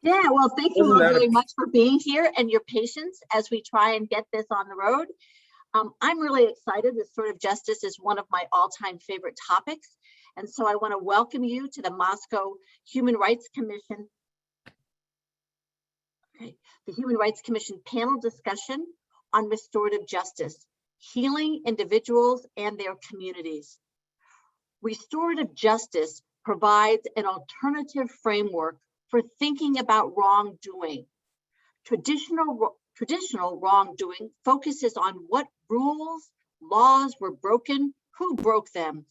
Yeah, well, thank you all very much for being here and your patience as we try and get this on the road. I'm really excited. Restorative justice is one of my all-time favorite topics. And so I want to welcome you to the Moscow Human Rights Commission. Okay, the Human Rights Commission panel discussion on restorative justice, healing individuals and their communities. Restorative justice provides an alternative framework for thinking about wrongdoing. Traditional wrongdoing focuses on what rules, laws were broken, who broke them,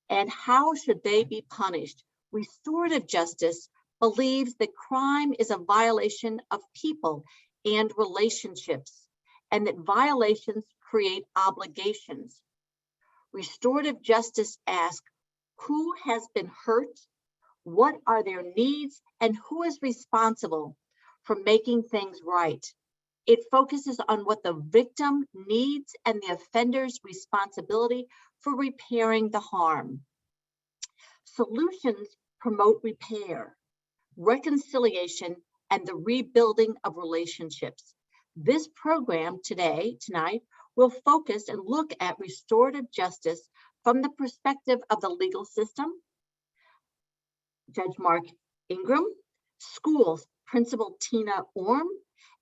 and how should they be punished. Restorative justice believes that crime is a violation of people and relationships, and that violations create obligations. Restorative justice asks, who has been hurt? What are their needs, and who is responsible for making things right? It focuses on what the victim needs and the offender's responsibility for repairing the harm. Solutions promote repair, reconciliation, and the rebuilding of relationships. This program tonight, will focus and look at restorative justice from the perspective of the legal system, Judge Mark Ingram, schools Principal Tina Orme,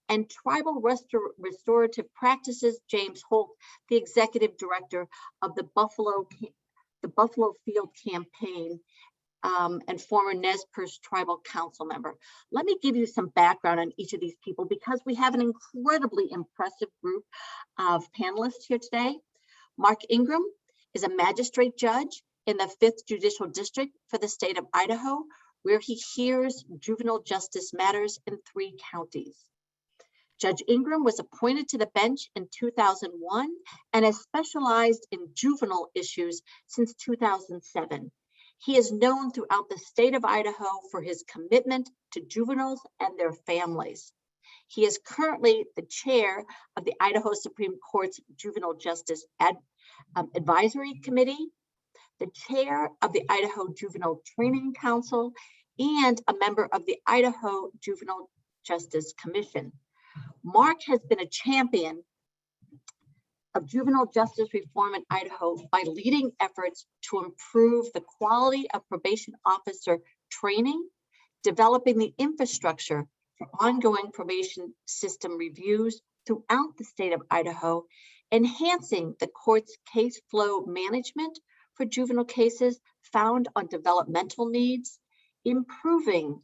and tribal restorative practices James Holt, the executive director of the Buffalo Field Campaign and former Nez Perce Tribal Council member. Let me give you some background on each of these people because we have an incredibly impressive group of panelists here today. Mark Ingram is a magistrate judge in the 5th Judicial District for the state of Idaho, where he hears juvenile justice matters in 3 counties. Judge Ingram was appointed to the bench in 2001 and has specialized in juvenile issues since 2007. He is known throughout the state of Idaho for his commitment to juveniles and their families. He is currently the chair of the Idaho Supreme Court's Juvenile Justice Advisory Committee, the chair of the Idaho Juvenile Training Council, and a member of the Idaho Juvenile Justice Commission. Mark has been a champion of juvenile justice reform in Idaho by leading efforts to improve the quality of probation officer training, developing the infrastructure for ongoing probation system reviews throughout the state of Idaho, enhancing the court's case flow management for juvenile cases found on developmental needs, improving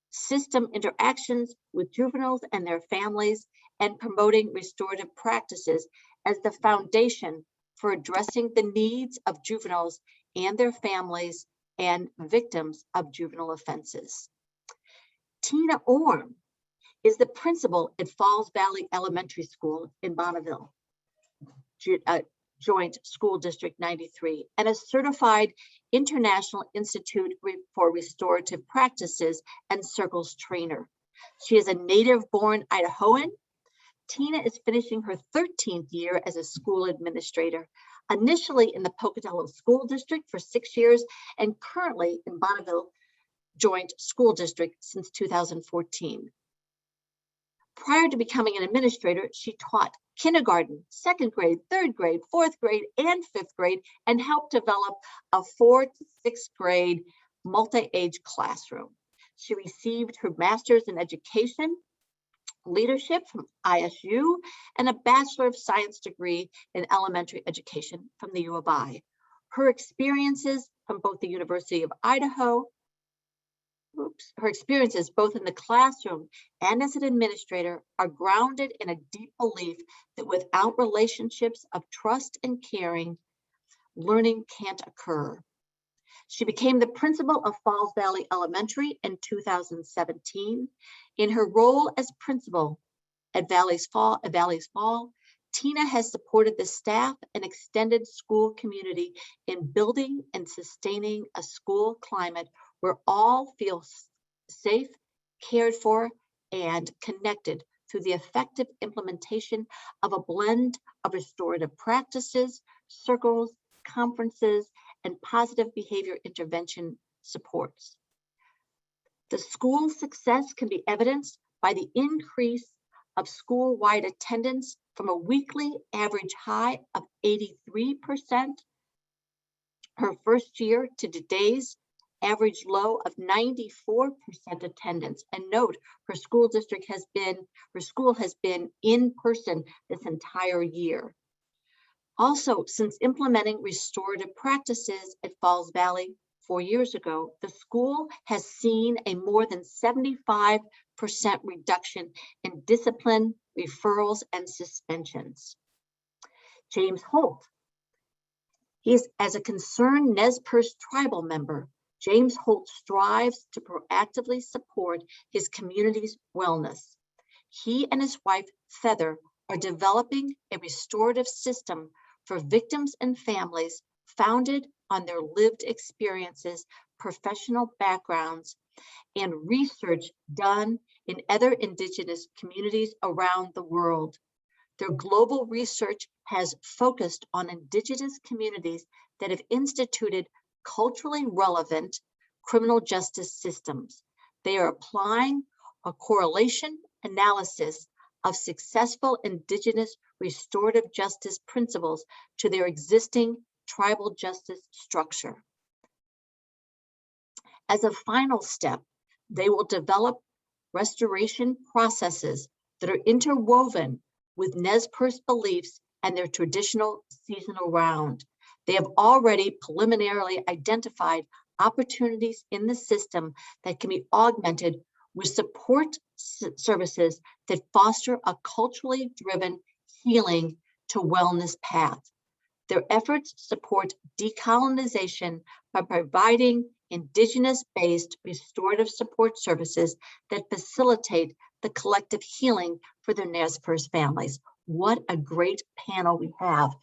system interactions with juveniles and their families, and promoting restorative practices as the foundation for addressing the needs of juveniles and their families and victims of juvenile offenses. Tina Orme is the principal at Falls Valley Elementary School in Bonneville, Joint School District 93, and a certified International Institute for Restorative Practices and Circles trainer. She is a native-born Idahoan. Tina is finishing her 13th year as a school administrator, initially in the Pocatello School District for 6 years and currently in Bonneville Joint School District since 2014. Prior to becoming an administrator, she taught kindergarten, 2nd grade, 3rd grade, 4th grade, and 5th grade, and helped develop a 4th to 6th grade multi-age classroom. She received her master's in education leadership from ISU and a Bachelor of Science degree in elementary education from the U of I. Her experiences from both the University of Idaho, her experiences both in the classroom and as an administrator are grounded in a deep belief that without relationships of trust and caring, learning can't occur. She became the principal of Falls Valley Elementary in 2017. In her role as principal at Valleys Fall, Tina has supported the staff and extended school community in building and sustaining a school climate where all feel safe, cared for, and connected through the effective implementation of a blend of restorative practices, circles, conferences, and positive behavior intervention supports. The school's success can be evidenced by the increase of school-wide attendance from a weekly average high of 83% her first year to today's average low of 94% attendance. And note, her school has been in person this entire year. Also, since implementing restorative practices at Falls Valley 4 years ago, the school has seen a more than 75% reduction in discipline, referrals, and suspensions. James Holt. As a concerned Nez Perce tribal member, James Holt strives to proactively support his community's wellness. He and his wife, Feather, are developing a restorative system for victims and families founded on their lived experiences, professional backgrounds, and research done in other indigenous communities around the world. Their global research has focused on indigenous communities that have instituted culturally relevant criminal justice systems. They are applying a correlation analysis of successful indigenous restorative justice principles to their existing tribal justice structure. As a final step, they will develop restoration processes that are interwoven with Nez Perce beliefs and their traditional seasonal round. They have already preliminarily identified opportunities in the system that can be augmented with support services that foster a culturally driven healing to wellness path. Their efforts support decolonization by providing indigenous-based restorative support services that facilitate the collective healing for their Nez Perce families. What a great panel we have.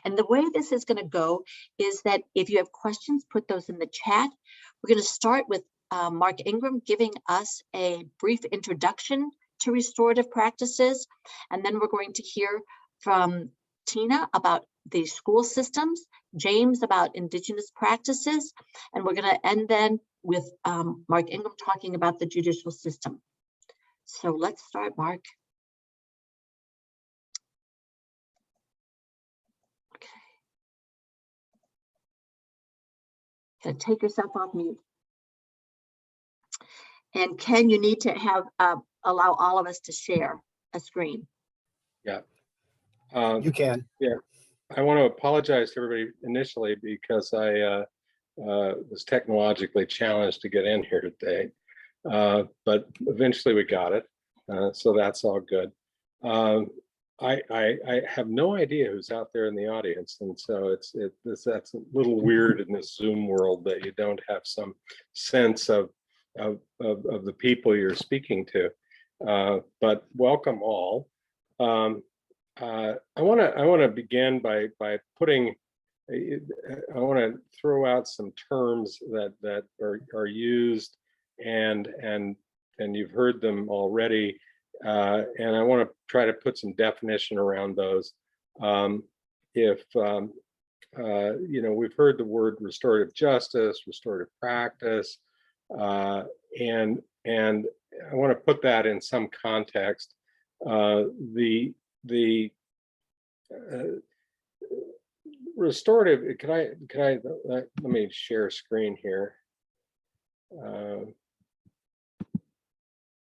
And the way this is going to go is that if you have questions, put those in the chat. We're going to start with Mark Ingram giving us a brief introduction to restorative practices. And then we're going to hear from Tina about the school systems, James about indigenous practices, and we're going to end then with Mark Ingram talking about the judicial system. So let's start, Mark. Okay. Gotta take yourself off mute. And Ken, you need to have allow all of us to share a screen. Yeah. You can. Yeah. I want to apologize to everybody initially because I was technologically challenged to get in here today, but eventually we got it, so that's all good. I have no idea who's out there in the audience, and so that's a little weird in this Zoom world that you don't have some sense of the people you're speaking to. But welcome all. I want to begin by putting. I want to throw out some terms that are used, and you've heard them already, and I want to try to put some definition around those. If you know, we've heard the word restorative justice, restorative practice, and I want to put that in some context. The restorative, can I let me share screen here.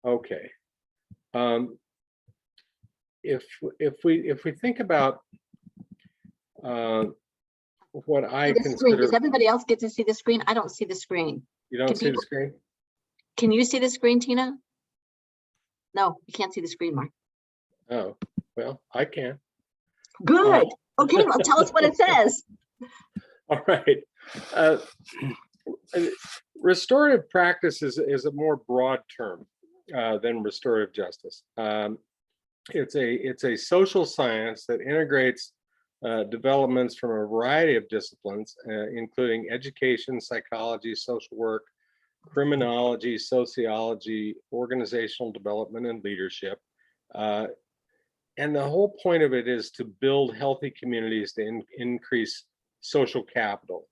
Okay. If we think about what I consider, does everybody else get to see the screen? I don't see the screen. You don't see the screen? Can you see the screen, Tina? No, you can't see the screen, Mark. Oh, well, I can. Good. Okay, well, tell us what it says. All right. Restorative practice is a more broad term than restorative justice. It's a social science that integrates developments from a variety of disciplines, including education, psychology, social work, criminology, sociology, organizational development, and leadership. And the whole point of it is to build healthy communities to increase social capital.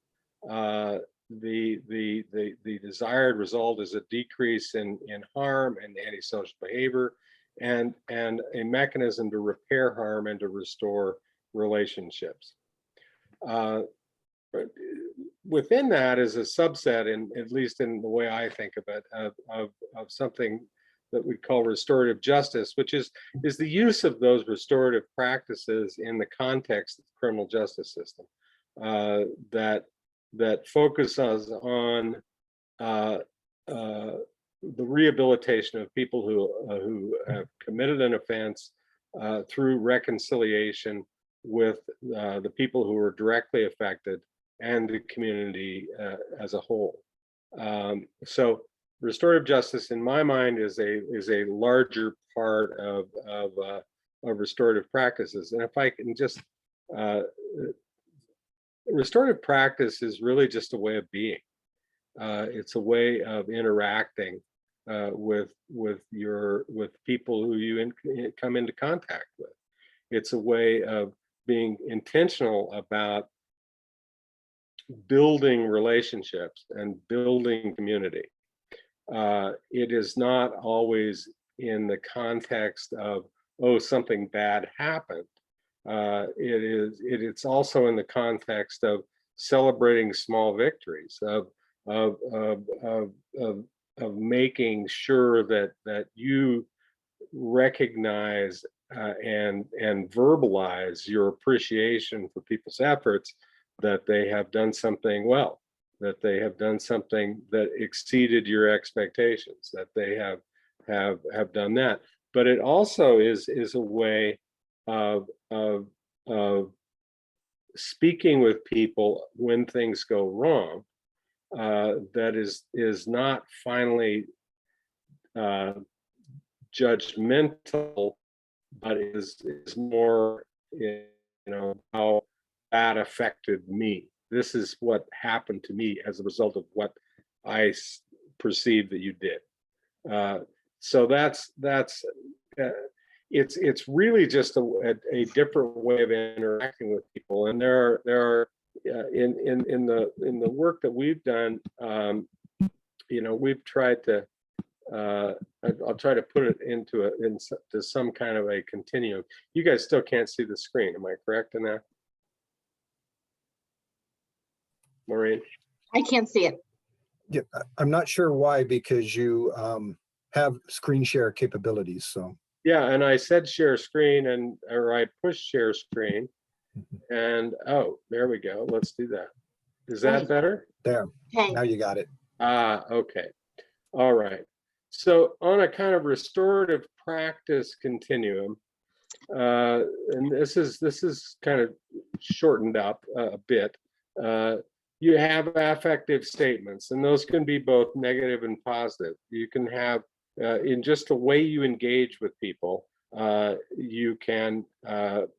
the desired result is a decrease in harm and antisocial behavior, and a mechanism to repair harm and to restore relationships. Within that is a subset, at least in the way I think of it, of something that we call restorative justice, which is the use of those restorative practices in the context of the criminal justice system, that focuses on the rehabilitation of people who have committed an offense through reconciliation with the people who were directly affected and the community as a whole. So restorative justice, in my mind, is a larger part of restorative practices. And if I can just, restorative practice is really just a way of being. It's a way of interacting with people who you come into contact with. It's a way of being intentional about building relationships and building community. It is not always in the context of, oh, something bad happened. It's also in the context of celebrating small victories, of making sure that you recognize and verbalize your appreciation for people's efforts, that they have done something well, that they have done something that exceeded your expectations, that they have done that. But it also is a way of speaking with people when things go wrong, that is not finally judgmental, but is more, how that affected me. This is what happened to me as a result of what I perceived that you did. So it's really just a different way of interacting with people. And there are in the work that we've done, we've tried to. I'll try to put it into some kind of a continuum. You guys still can't see the screen, am I correct in that? Maureen? I can't see it. Yeah, I'm not sure why, because you have screen share capabilities. So yeah, and I said share screen, or I pushed share screen, and oh, there we go. Let's do that. Is that better? There. Okay. Now you got it. Okay. All right. So on a kind of restorative practice continuum, and this is kind of shortened up a bit. You have affective statements, and those can be both negative and positive. You can have, in just the way you engage with people, you can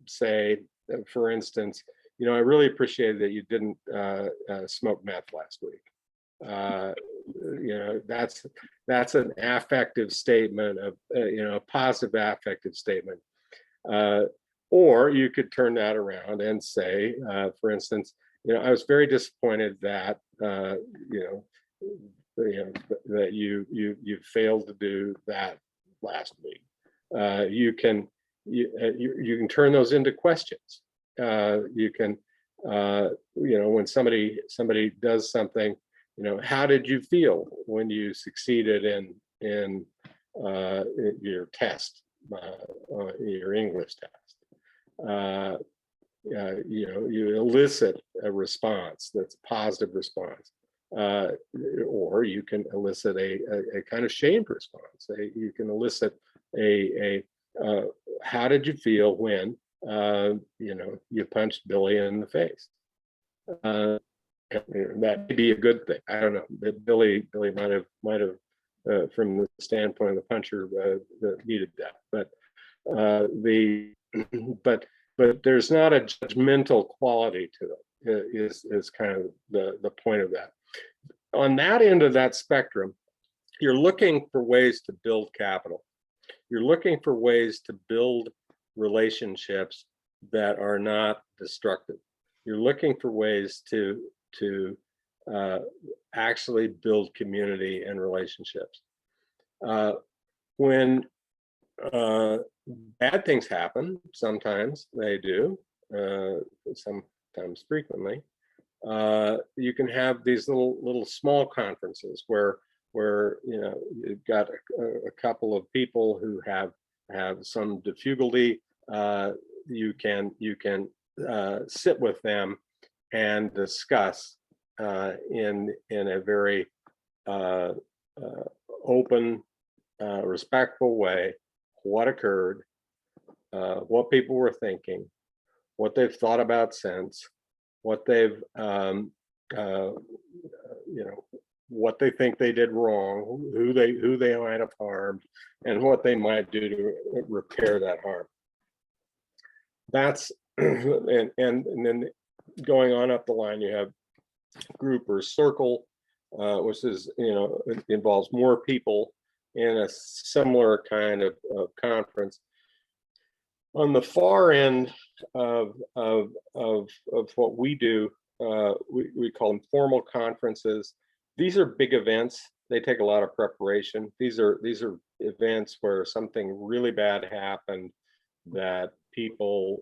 say, for instance, I really appreciated that you didn't smoke meth last week. That's an affective statement of, a positive affective statement. Or you could turn that around and say, for instance, I was very disappointed that that you failed to do that last week. You can turn those into questions. You can when somebody does something, how did you feel when you succeeded in your test, your English test? You elicit a response that's a positive response, or you can elicit a kind of shamed response. You can elicit a how did you feel when you punched Billy in the face? That may be a good thing. I don't know. Billy might have from the standpoint of the puncher needed that, but there's not a judgmental quality to it. Is kind of the point of that. On that end of that spectrum, you're looking for ways to build capital. You're looking for ways to build relationships that are not destructive. You're looking for ways to actually build community and relationships. When bad things happen, sometimes they do, sometimes frequently, you can have these little small conferences where you've got a couple of people who have some difficulty. You can sit with them and discuss in a very open, respectful way what occurred, what people were thinking, what they've thought about since, what they've what they think they did wrong, who they might have harmed, and what they might do to repair that harm. That's and then going on up the line, you have group or circle, which is it involves more people in a similar kind of conference. On the far end of what we do, we call them formal conferences. These are big events. They take a lot of preparation. These are events where something really bad happened, that people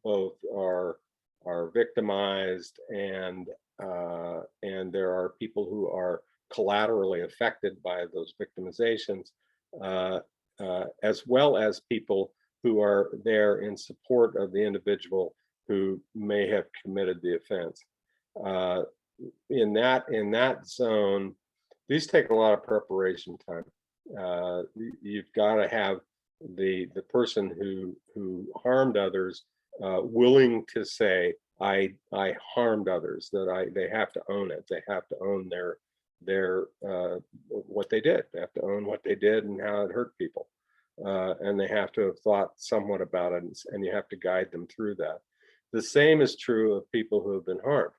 both are victimized, and there are people who are collaterally affected by those victimizations, as well as people who are there in support of the individual who may have committed the offense. In that zone, these take a lot of preparation time. You've got to have the person who harmed others willing to say, I harmed others, that they have to own it. They have to own their what they did. They have to own what they did and how it hurt people, and they have to have thought somewhat about it, and you have to guide them through that. The same is true of people who have been harmed.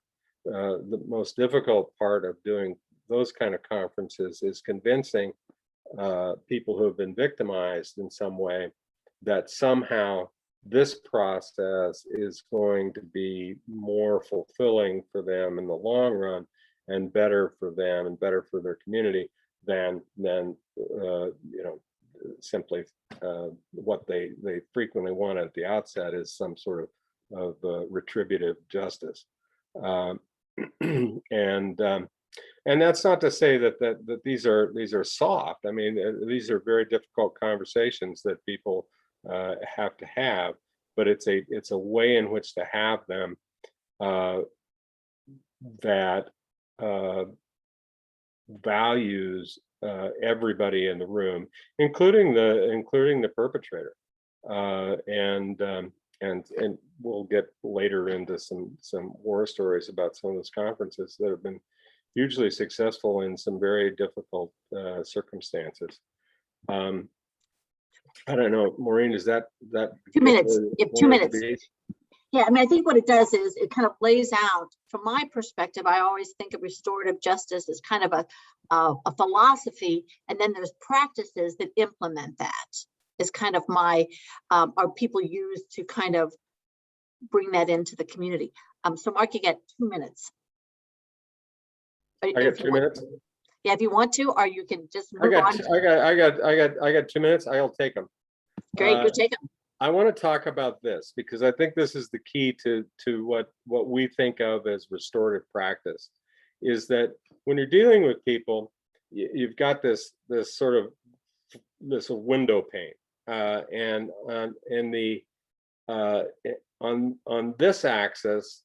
The most difficult part of doing those kind of conferences is convincing people who have been victimized in some way that somehow this process is going to be more fulfilling for them in the long run, and better for them and better for their community than simply what they frequently want at the outset is some sort of retributive justice. And that's not to say that these are soft. I mean, these are very difficult conversations that people have to have, but it's a way in which to have them that values everybody in the room, including the perpetrator, and we'll get later into some war stories about some of those conferences that have been hugely successful in some very difficult circumstances. I don't know, Maureen, is that 2 minutes? You have 2 minutes. Yeah, I mean, I think what it does is it kind of lays out, from my perspective, I always think of restorative justice as kind of a philosophy, and then there's practices that implement that. Is kind of my, are people use to kind of bring that into the community. So Mark, you get 2 minutes. I got 2 minutes. Yeah, if you want to, or you can just move on. I got 2 minutes. I'll take them. Great, you take them. I want to talk about this because I think this is the key to what we think of as restorative practice, is that when you're dealing with people, you've got this sort of this window pane, and on this axis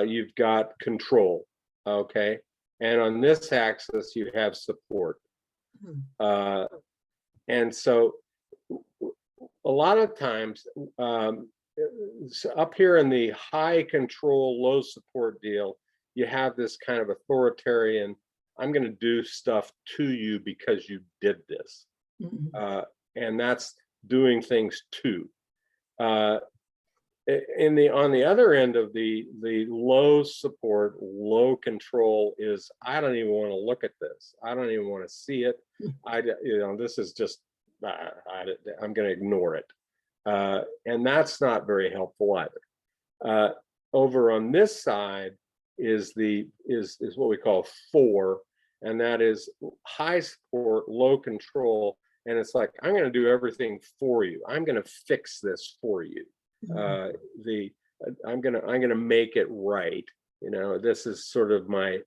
you've got control, okay, and on this axis you have support, and so a lot of times up here in the high control, low support deal, you have this kind of authoritarian, I'm going to do stuff to you because you did this. And that's doing things to. On the other end of the low support, low control is, I don't even want to look at this. I don't even want to see it. This is just, I'm going to ignore it. And that's not very helpful either. Over on this side, is what we call 4, and that is high support, low control. And it's like, I'm going to do everything for you. I'm going to fix this for you. I'm going to make it right. You know, this is sort of my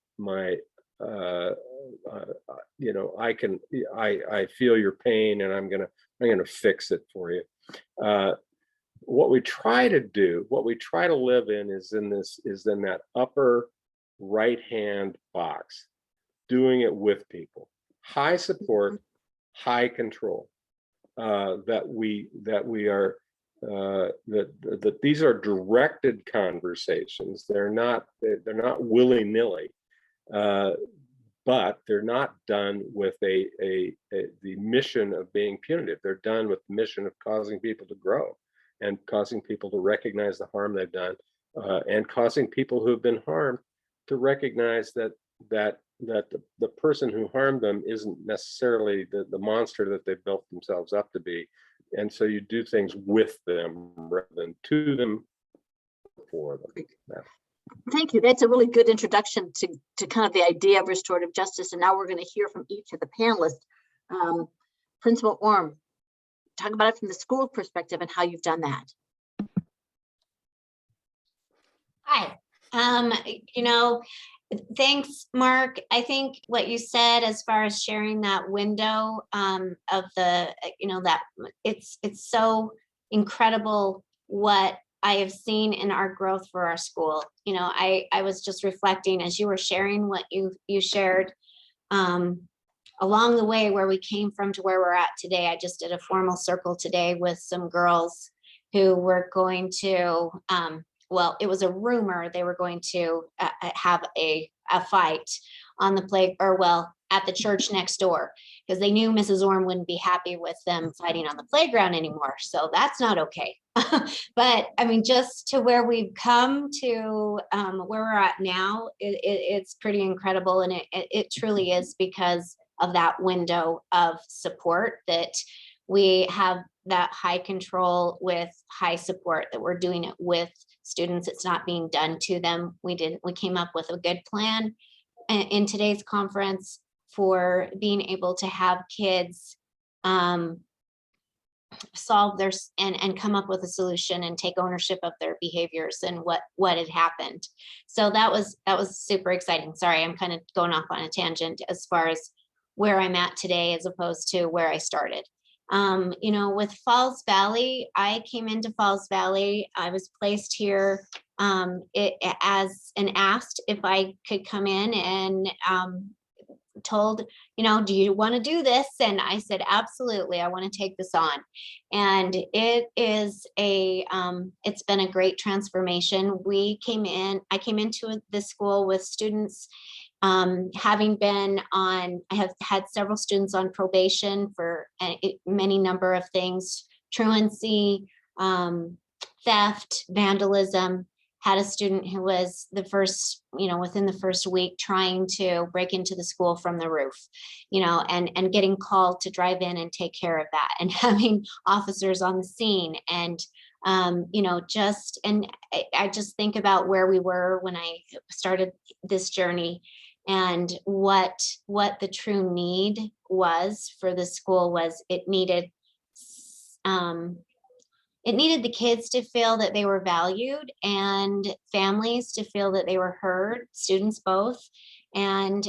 you know, I feel your pain, and I'm going to fix it for you. What we try to do, what we try to live in is in that upper right hand box, doing it with people. High support, high control. That we are that these are directed conversations. They're not willy-nilly, but they're not done with the mission of being punitive. They're done with the mission of causing people to grow and causing people to recognize the harm they've done, and causing people who have been harmed to recognize that the person who harmed them isn't necessarily the monster that they've built themselves up to be. And so you do things with them rather than to them, for them. Yeah. Thank you. That's a really good introduction to kind of the idea of restorative justice. And now we're going to hear from each of the panelists. Principal Orme, talk about it from the school perspective and how you've done that. Hi. You know, thanks, Mark. I think what you said as far as sharing that window of the, you know, that it's so incredible what I have seen in our growth for our school. You know, I was just reflecting as you were sharing what you shared along the way where we came from to where we're at today. I just did a formal circle today with some girls who were going to, well, it was a rumor they were going to have a fight on the at the church next door, because they knew Mrs. Orme wouldn't be happy with them fighting on the playground anymore. So that's not okay. But I mean, just to where we've come to where we're at now, it's pretty incredible. And it truly is because of that window of support that we have, that high control with high support, that we're doing it with students. It's not being done to them. We came up with a good plan in today's conference for being able to have kids solve their and come up with a solution and take ownership of their behaviors and what had happened. So that was super exciting. Sorry, I'm kind of going off on a tangent as far as where I'm at today as opposed to where I started. You know, with Falls Valley, I came into Falls Valley. I was placed here as and asked if I could come in, and told, you know, do you want to do this? And I said, absolutely, I want to take this on. And it is it's been a great transformation. I came into this school with students having been on, I have had several students on probation for many number of things: truancy, theft, vandalism. Had a student who was within the first week trying to break into the school from the roof, you know, and getting called to drive in and take care of that, and having officers on the scene. And you know, I just think about where we were when I started this journey, and what the true need was for the school was it needed the kids to feel that they were valued, and families to feel that they were heard, students both, and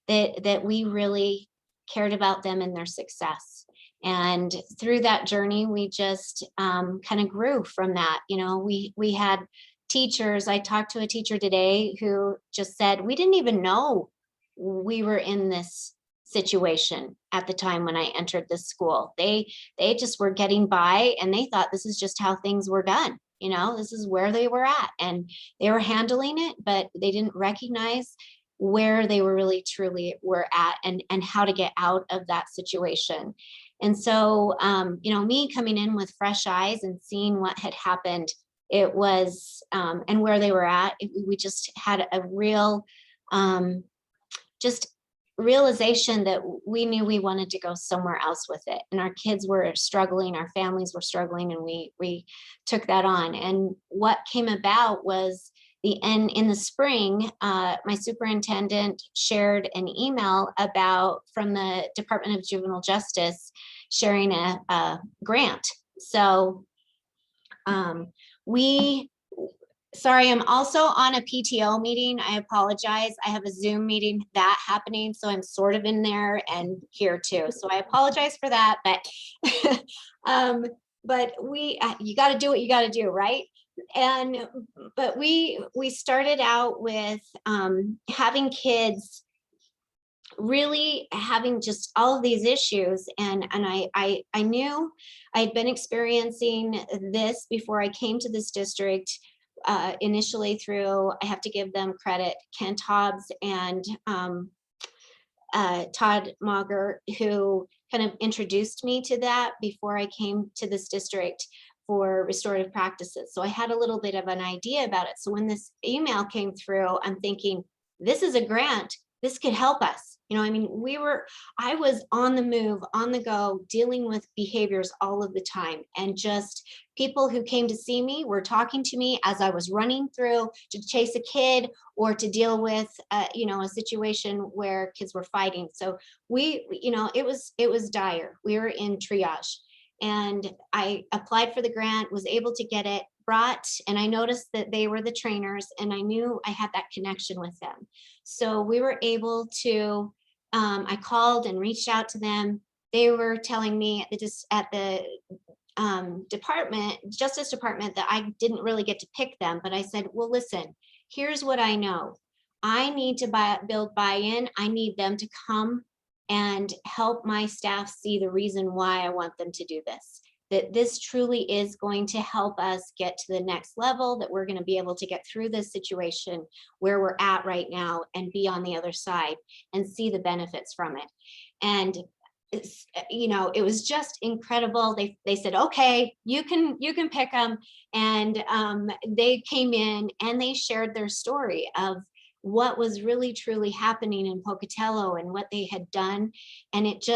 that we really cared about them and their success. And through that journey, we just kind of grew from that. You know, we had teachers. I talked to a teacher today who just said, we didn't even know we were in this situation at the time when I entered this school. They just were getting by, and they thought this is just how things were done. You know, this is where they were at, and they were handling it, but they didn't recognize where they were really truly were at, and how to get out of that situation. And so, you know, me coming in with fresh eyes and seeing what had happened, it was, and where they were at, we just had a real, just realization that we knew we wanted to go somewhere else with it. And our kids were struggling, our families were struggling, and we took that on. And what came about was in the spring, my superintendent shared an email from the Department of Juvenile Justice sharing a grant. So sorry, I'm also on a PTO meeting. I apologize. I have a Zoom meeting happening, so I'm sort of in there and here too. So I apologize for that, but you got to do what you got to do, right? But we started out with having kids really having just all of these issues, and I knew I had been experiencing this before I came to this district, initially through, I have to give them credit, Kent Hobbs and Todd Mauger, who kind of introduced me to that before I came to this district for restorative practices. So I had a little bit of an idea about it. So when this email came through, I'm thinking, this is a grant. This could help us. You know, I mean, I was on the move, on the go, dealing with behaviors all of the time. And just people who came to see me were talking to me as I was running through to chase a kid or to deal with, you know, a situation where kids were fighting. So you know, it was dire. We were in triage. And I applied for the grant, was able to get it, and I noticed that they were the trainers, and I knew I had that connection with them. So we were able to, I called and reached out to them. They were telling me at the Justice Department that I didn't really get to pick them, but I said, well, listen, here's what I know. I need to build buy-in. I need them to come and help my staff see the reason why I want them to do this. That this truly is going to help us get to the next level, that we're going to be able to get through this situation where we're at right now and be on the other side and see the benefits from it. And you know, it was just incredible. They said, okay, you can pick them. And they came in and they shared their story of what was really truly happening in Pocatello and what they had done. And it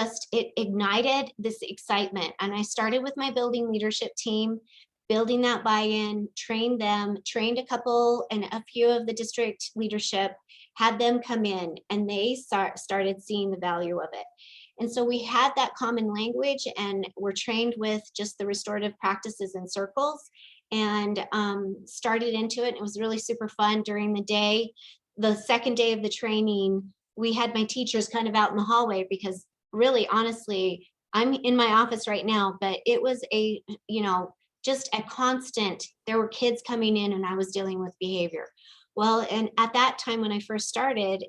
ignited this excitement. And I started with my building leadership team, building that buy-in, trained them, trained a couple and a few of the district leadership, had them come in, and they started seeing the value of it. And so we had that common language, and we're trained with just the restorative practices in circles, and started into it. It was really super fun during the day. The second day of the training, we had my teachers kind of out in the hallway, because really, honestly, I'm in my office right now, but it was just a constant. There were kids coming in and I was dealing with behavior. Well, and at that time when I first started,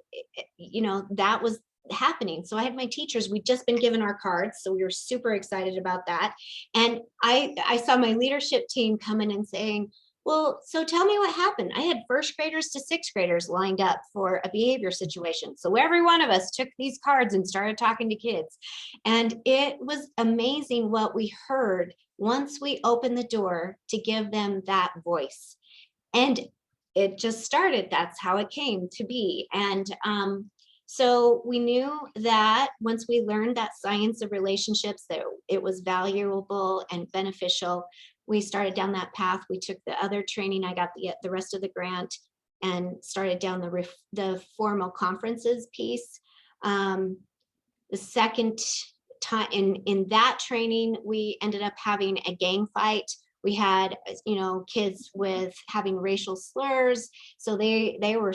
that was happening. So I had my teachers, we'd just been given our cards. So we were super excited about that. And I saw my leadership team coming and saying, well, so tell me what happened. I had first graders to sixth graders lined up for a behavior situation. So every one of us took these cards and started talking to kids. And it was amazing what we heard once we opened the door to give them that voice. And it just started. That's how it came to be. And so we knew that once we learned that science of relationships, that it was valuable and beneficial. We started down that path. We took the other training. I got the rest of the grant and started down the formal conferences piece. The second time in that training, we ended up having a gang fight. We had, kids with having racial slurs. So they were,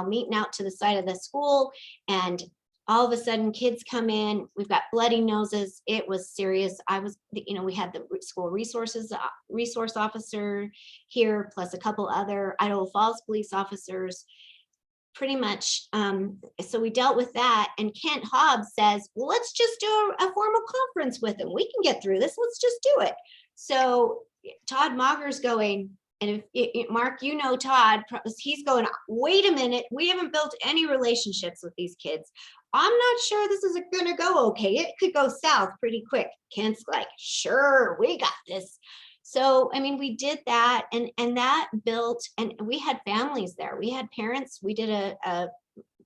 meeting out to the side of the school, and all of a sudden kids come in, we've got bloody noses. It was serious. We had the school resource officer here, plus a couple other Idaho Falls police officers, pretty much. So we dealt with that. And Kent Hobbs says, well, let's just do a formal conference with them. We can get through this. Let's just do it. So Todd Mauger's going, and if Mark, Todd, he's going, wait a minute, we haven't built any relationships with these kids. I'm not sure this is going to go okay. It could go south pretty quick. Kent's like, sure, we got this. So, we did that, and that built, and we had families there. We had parents. We did a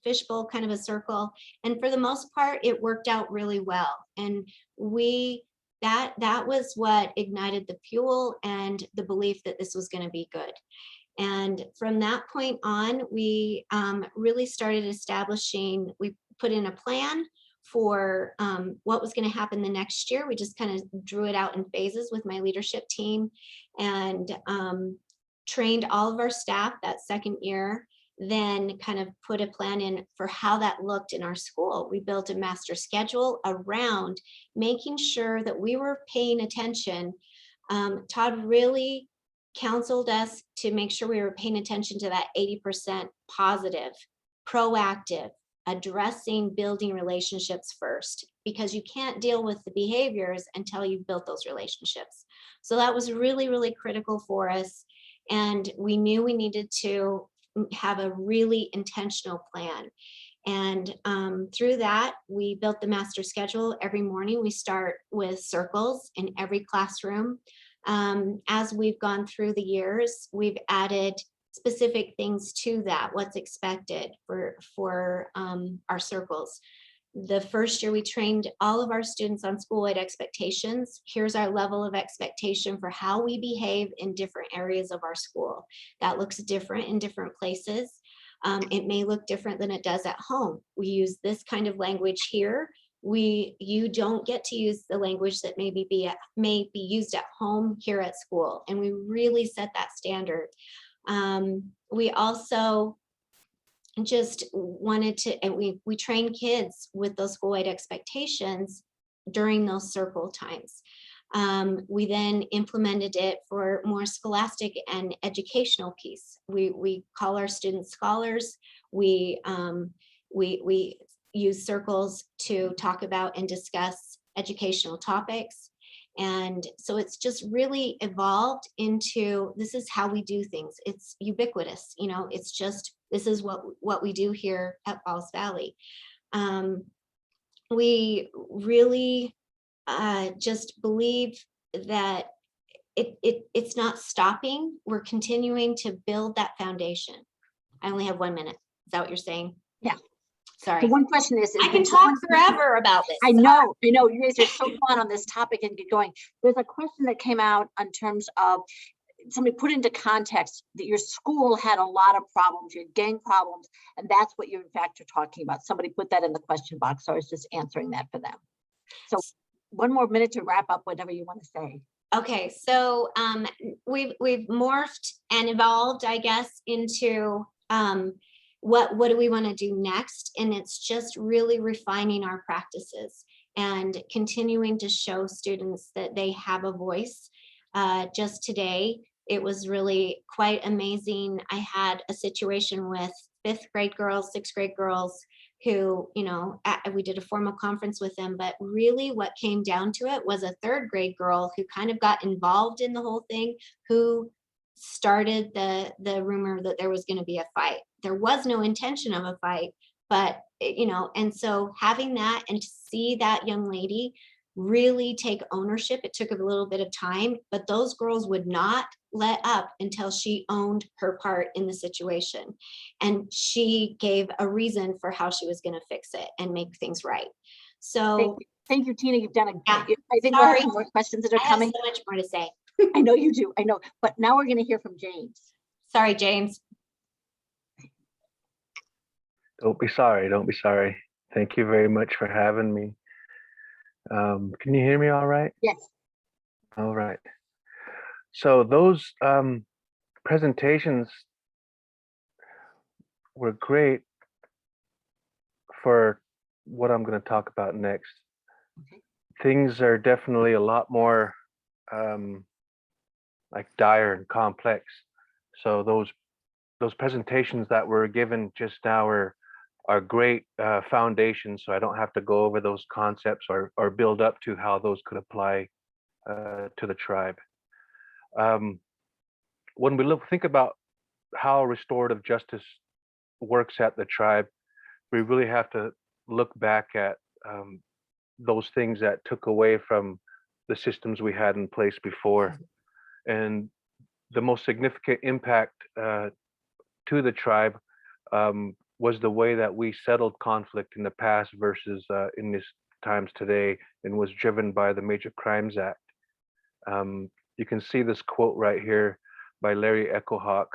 fishbowl, kind of a circle. And for the most part, it worked out really well. And that was what ignited the fuel and the belief that this was going to be good. And from that point on, we really started establishing, we put in a plan for what was going to happen the next year. We just kind of drew it out in phases with my leadership team, and trained all of our staff that second year, then kind of put a plan in for how that looked in our school. We built a master schedule around making sure that we were paying attention. Todd really counseled us to make sure we were paying attention to that 80% positive, proactive, addressing building relationships first, because you can't deal with the behaviors until you've built those relationships. So that was really, really critical for us. And we knew we needed to have a really intentional plan. And through that, we built the master schedule. Every morning we start with circles in every classroom. As we've gone through the years, we've added specific things to that, what's expected for our circles. The first year we trained all of our students on school-wide expectations. Here's our level of expectation for how we behave in different areas of our school. That looks different in different places. It may look different than it does at home. We use this kind of language here. You don't get to use the language that may be used at home here at school. And we really set that standard. We also just wanted to, and we train kids with those school-wide expectations during those circle times. We then implemented it for more scholastic and educational piece. We call our students scholars. We use circles to talk about and discuss educational topics. And so it's just really evolved into, this is how we do things. It's ubiquitous, you know, it's just, this is what we do here at Falls Valley. We really just believe that it's not stopping. We're continuing to build that foundation. I only have 1 minute. Is that what you're saying? Yeah. Sorry. The one question is I can talk forever about this. I know, you guys are so fun on this topic and get going. There's a question that came out in terms of somebody put into context that your school had a lot of problems, you had gang problems, and that's what you in fact are talking about. Somebody put that in the question box, so I was just answering that for them. So 1 more minute to wrap up whatever you want to say. Okay, so we've morphed and evolved, I guess, into what do we want to do next? And it's just really refining our practices and continuing to show students that they have a voice. Just today, it was really quite amazing. I had a situation with 5th grade girls, 6th grade girls who, you know, we did a formal conference with them, but really what came down to it was a 3rd grade girl who kind of got involved in the whole thing, who started the rumor that there was going to be a fight. There was no intention of a fight, but, you know, and so having that and to see that young lady really take ownership, it took a little bit of time, but those girls would not let up until she owned her part in the situation. And she gave a reason for how she was going to fix it and make things right. So thank you, Tina. You've done a yeah, I think we'll have some more questions that are coming. I have so much more to say. I know you do. I know. But now we're going to hear from James. Sorry, James. Don't be sorry. Don't be sorry. Thank you very much for having me. Can you hear me all right? Yes. All right. So those presentations were great for what I'm going to talk about next. Okay. Things are definitely a lot more like dire and complex. So those presentations that were given just now are great foundations, so I don't have to go over those concepts or build up to how those could apply to the tribe. When we think about how restorative justice works at the tribe, we really have to look back at those things that took away from the systems we had in place before. And the most significant impact to the tribe was the way that we settled conflict in the past versus in these times today, and was driven by the Major Crimes Act. You can see this quote right here by Larry Echohawk,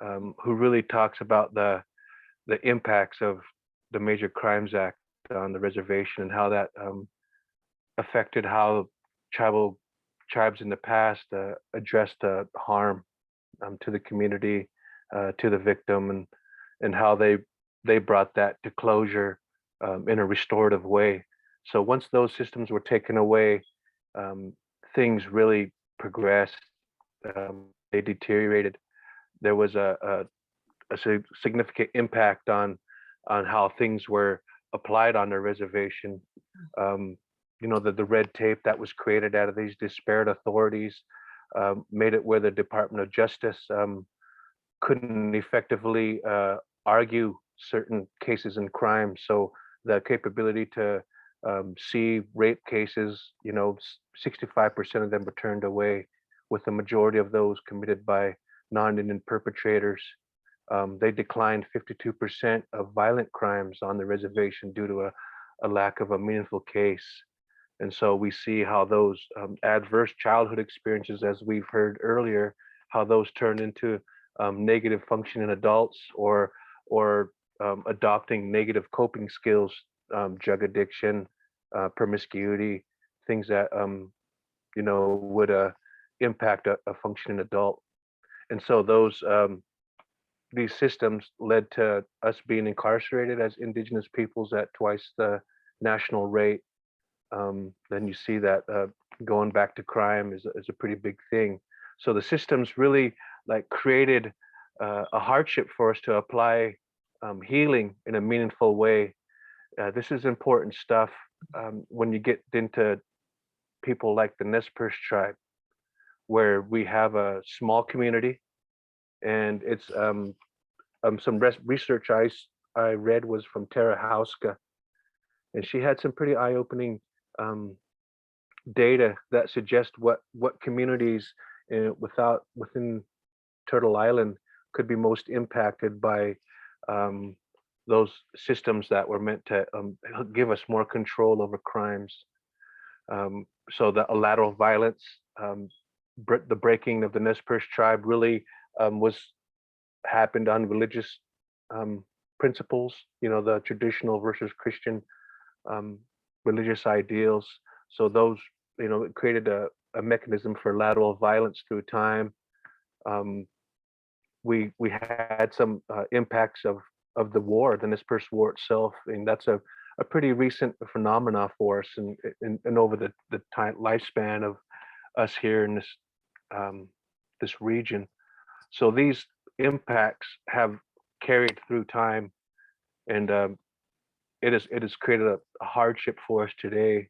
who really talks about the impacts of the Major Crimes Act on the reservation and how that affected how tribes in the past addressed harm to the community, to the victim, and how they brought that to closure in a restorative way. So once those systems were taken away, things really progressed. They deteriorated. There was a significant impact on how things were applied on the reservation. You know, the red tape that was created out of these disparate authorities made it where the Department of Justice couldn't effectively argue certain cases and crimes. So the capability to see rape cases, you know, 65% of them were turned away, with the majority of those committed by non-Indian perpetrators. They declined 52% of violent crimes on the reservation due to a lack of a meaningful case. And so we see how those adverse childhood experiences, as we've heard earlier, how those turn into negative function in adults, or adopting negative coping skills, drug addiction, promiscuity, things that you know, would impact a functioning adult. And so these systems led to us being incarcerated as Indigenous peoples at twice the national rate. Then you see that going back to crime is a pretty big thing. So the systems really like created a hardship for us to apply healing in a meaningful way. This is important stuff when you get into people like the Nez Perce tribe, where we have a small community, and it's some research I read was from Tara Hauska, and she had some pretty eye-opening data that suggest what communities within Turtle Island could be most impacted by those systems that were meant to give us more control over crimes. So the lateral violence, the breaking of the Nez Perce tribe really happened on religious principles, you know, the traditional versus Christian religious ideals. So those, you know, it created a mechanism for lateral violence through time. We had some impacts of the war, the Nez Perce War itself, and that's a pretty recent phenomena for us, and over the lifespan of us here in this region. So these impacts have carried through time, and it has created a hardship for us today.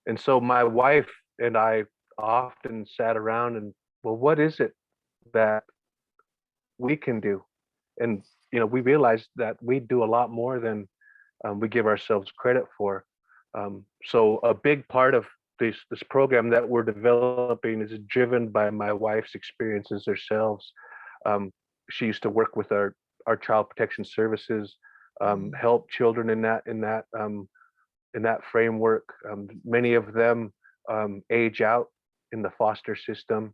And so my wife and I often sat around and, well, what is it that we can do? And you know, we realized that we do a lot more than we give ourselves credit for. So a big part of this program that we're developing is driven by my wife's experiences herself. She used to work with our child protection services, help children in that framework. Many of them age out in the foster system.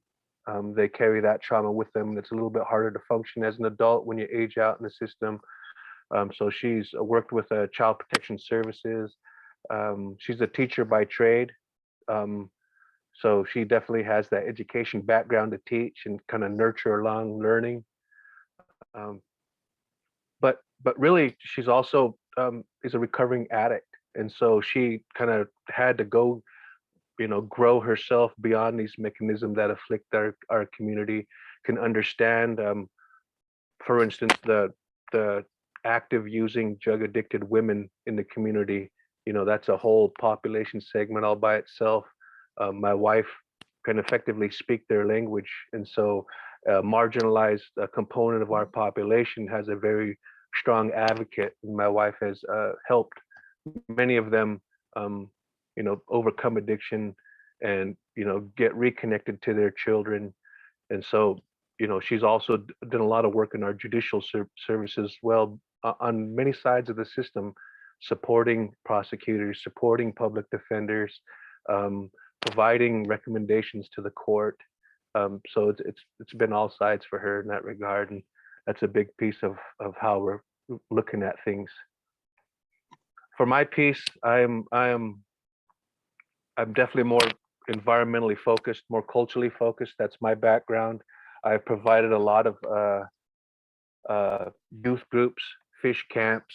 They carry that trauma with them, and it's a little bit harder to function as an adult when you age out in the system. So she's worked with child protection services. She's a teacher by trade. So she definitely has that education background to teach and kind of nurture along learning. But really, she's also is a recovering addict. And so she kind of had to go, you know, grow herself beyond these mechanisms that afflict our community, can understand, for instance, the active using drug addicted women in the community. You know, that's a whole population segment all by itself. My wife can effectively speak their language. And so a marginalized component of our population has a very strong advocate. And my wife has helped many of them, you know, overcome addiction and, you know, get reconnected to their children. And so, you know, she's also done a lot of work in our judicial services, well, on many sides of the system, supporting prosecutors, supporting public defenders, providing recommendations to the court. So it's been all sides for her in that regard. And that's a big piece of how we're looking at things. For my piece, I'm definitely more environmentally focused, more culturally focused. That's my background. I've provided a lot of youth groups, fish camps,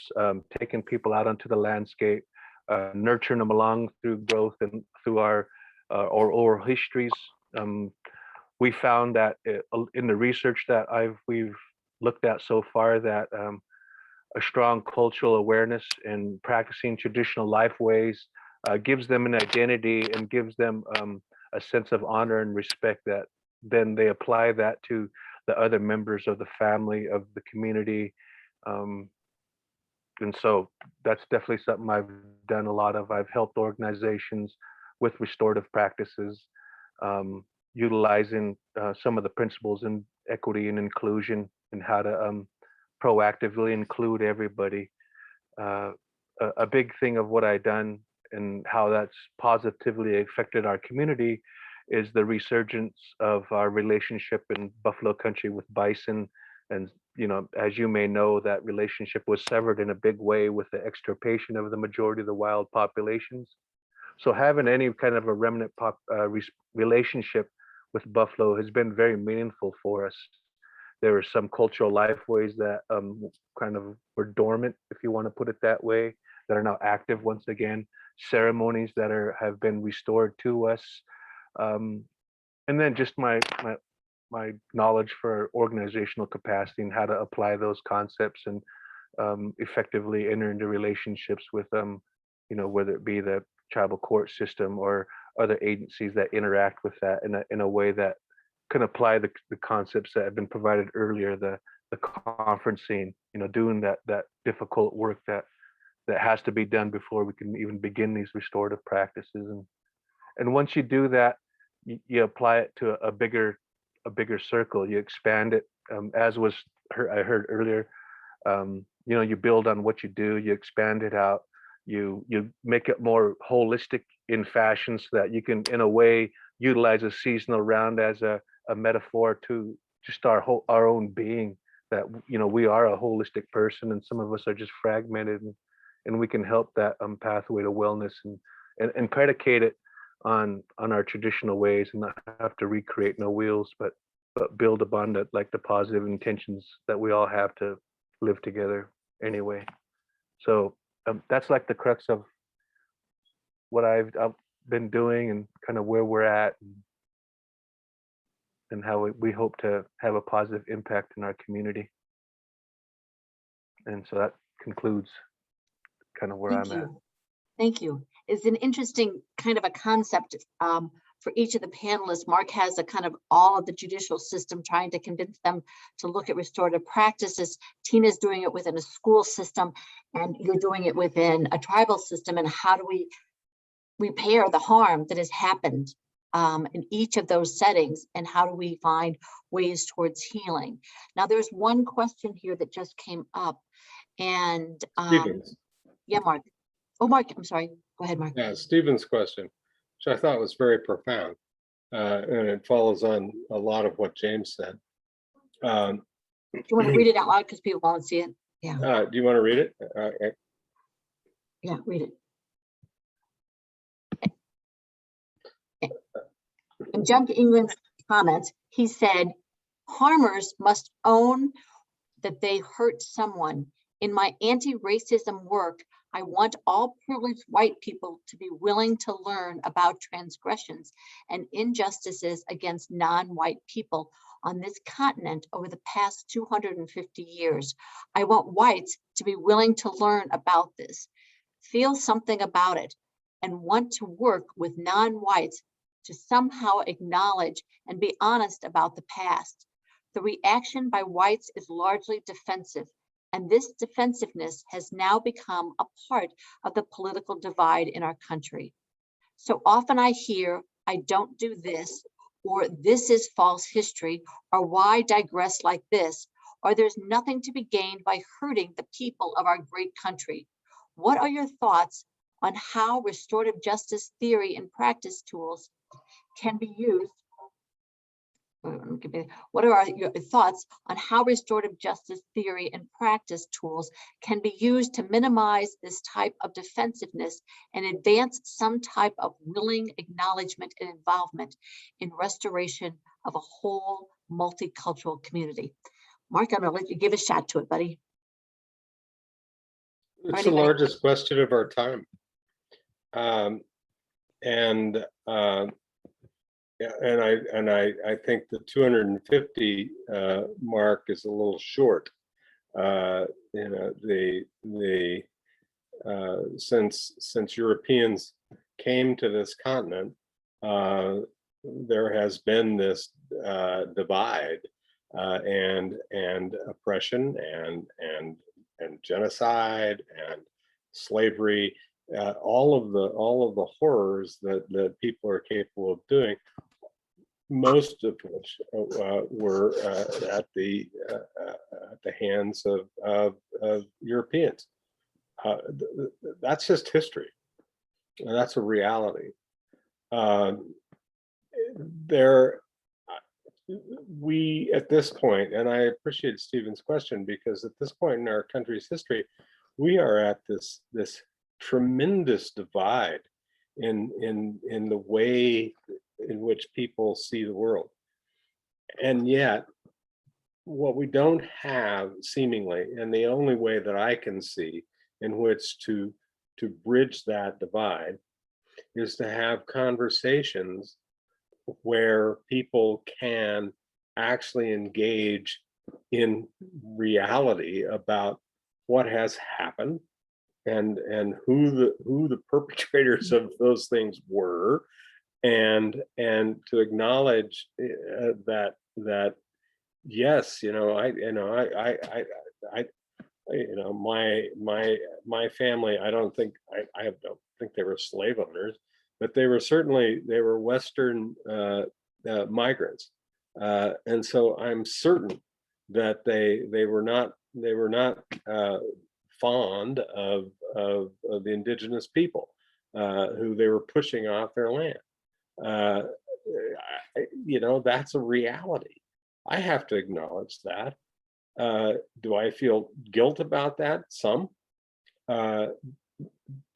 taking people out onto the landscape, nurturing them along through growth and through our oral histories. We found that in the research that we've looked at so far, that a strong cultural awareness and practicing traditional life ways gives them an identity and gives them a sense of honor and respect, that then they apply that to the other members of the family, of the community. And so that's definitely something I've done a lot of. I've helped organizations with restorative practices, utilizing some of the principles in equity and inclusion, and how to proactively include everybody. A big thing of what I've done and how that's positively affected our community is the resurgence of our relationship in Buffalo country with bison. And, you know, as you may know, that relationship was severed in a big way with the extirpation of the majority of the wild populations. So having any kind of a remnant relationship with buffalo has been very meaningful for us. There are some cultural lifeways that kind of were dormant, if you want to put it that way, that are now active once again. Ceremonies that have been restored to us, and then just my knowledge for organizational capacity and how to apply those concepts and effectively enter into relationships with you know, whether it be the tribal court system or other agencies that interact with that in a way that can apply the concepts that have been provided earlier, the conferencing, you know, doing that difficult work that has to be done before we can even begin these restorative practices. And once you do that, you apply it to a bigger circle. You expand it, as I heard earlier. You know, you build on what you do, you expand it out, you make it more holistic in fashion, so that you can, in a way, utilize a seasonal round as a metaphor to just our own being. That, you know, we are a holistic person, and some of us are just fragmented, and we can help that pathway to wellness and predicate it on our traditional ways, and not have to recreate no wheels, but build upon the positive intentions that we all have to live together anyway. So that's like the crux of what I've been doing, and kind of where we're at, and how we hope to have a positive impact in our community. And so that concludes kind of where I'm at. Thank you. It's an interesting kind of a concept for each of the panelists. Mark has a kind of all of the judicial system, trying to convince them to look at restorative practices. Tina's doing it within a school system, and you're doing it within a tribal system. And how do we repair the harm that has happened in each of those settings, and how do we find ways towards healing? Now, there's one question here that just came up, and yeah, Mark. Oh, Mark, I'm sorry. Go ahead, Mark. Yeah, Stephen's question, which I thought was very profound, and it follows on a lot of what James said. Do you want to read it out loud, because people won't see it? Yeah. Do you want to read it? Yeah, read it. And jump to Ingram's comments. He said, harmers must own that they hurt someone. In my anti-racism work, I want all privileged white people to be willing to learn about transgressions and injustices against non-white people on this continent over the past 250 years. I want whites to be willing to learn about this, feel something about it, and want to work with non-whites to somehow acknowledge and be honest about the past. The reaction by whites is largely defensive, and this defensiveness has now become a part of the political divide in our country. So often I hear, I don't do this, or this is false history, or why digress like this, or there's nothing to be gained by hurting the people of our great country. What are your thoughts on how restorative justice theory and practice tools can be used what are your thoughts on how restorative justice theory and practice tools can be used to minimize this type of defensiveness and advance some type of willing acknowledgement and involvement in restoration of a whole multicultural community? Mark, I'm gonna let you give a shot to it, buddy. It's the largest question of our time. I think the 250 mark is a little short. Since Europeans came to this continent, there has been this divide and oppression and genocide and slavery, all of the horrors that people are capable of doing, most of which were at the hands of Europeans. That's just history. That's a reality. We at this point, and I appreciate Stephen's question, because at this point in our country's history, we are at this tremendous divide in the way in which people see the world. And yet, what we don't have seemingly, and the only way that I can see in which to bridge that divide, is to have conversations where people can actually engage in reality about what has happened and who the perpetrators of those things were, and to acknowledge that yes, my family, I don't think they were slave owners, but they were Western migrants, and so I'm certain that they were not fond of the indigenous people who they were pushing off their land. That's a reality. I have to acknowledge that. Do I feel guilt about that? Some.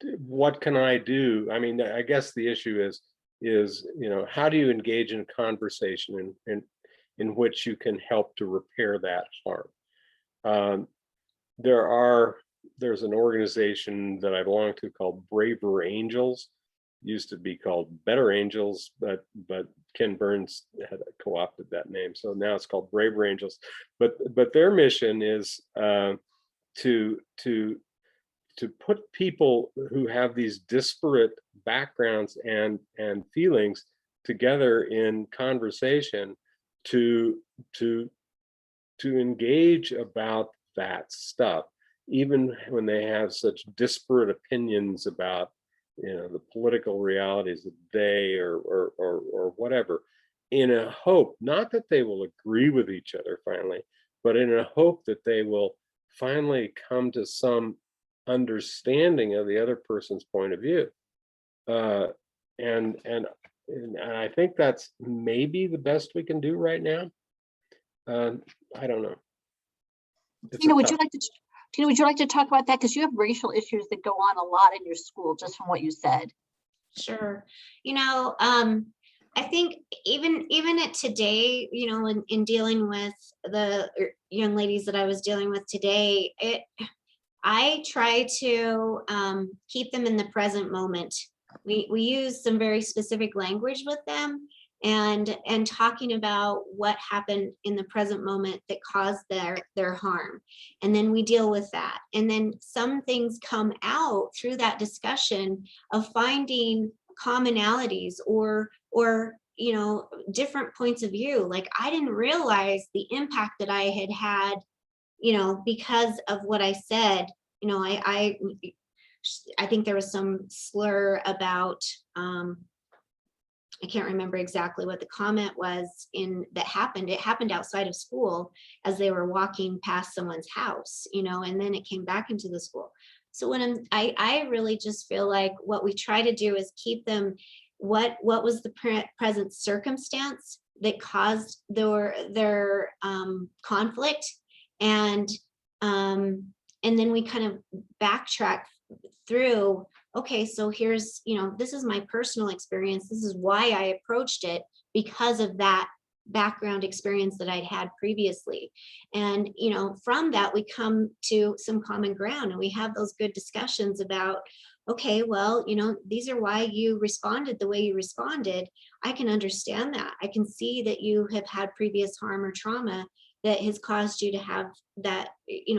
What can I do? I mean, I guess the issue is how do you engage in conversation in which you can help to repair that harm? There's an organization that I belong to called Braver Angels. Used to be called Better Angels, but Ken Burns had co-opted that name, so now it's called Braver Angels. But their mission is to put people who have these disparate backgrounds and feelings together in conversation to engage about that stuff, even when they have such disparate opinions about the political realities of the day or whatever, in a hope, not that they will agree with each other finally, but in a hope that they will finally come to some understanding of the other person's point of view. And I think that's maybe the best we can do right now. I don't know. Tina, would you like to talk about that? Because you have racial issues that go on a lot in your school, just from what you said. Sure. I think even at today, in dealing with the young ladies that I was dealing with today, I try to keep them in the present moment. We use some very specific language with them and talking about what happened in the present moment that caused their harm. And then we deal with that. And then some things come out through that discussion of finding commonalities or different points of view. Like, I didn't realize the impact that I had because of what I said. I think there was some slur about I can't remember exactly what the comment was that happened. It happened outside of school as they were walking past someone's house, and then it came back into the school. So I really just feel like what we try to do is keep them, what was the present circumstance, that caused their conflict, and then we kind of backtrack through, okay, so here's, this is my personal experience, this is why I approached it, because of that background experience that I'd had previously. And from that we come to some common ground, and we have those good discussions about, okay, well, these are why you responded the way you responded. I can understand that. I can see that you have had previous harm or trauma that has caused you to have that,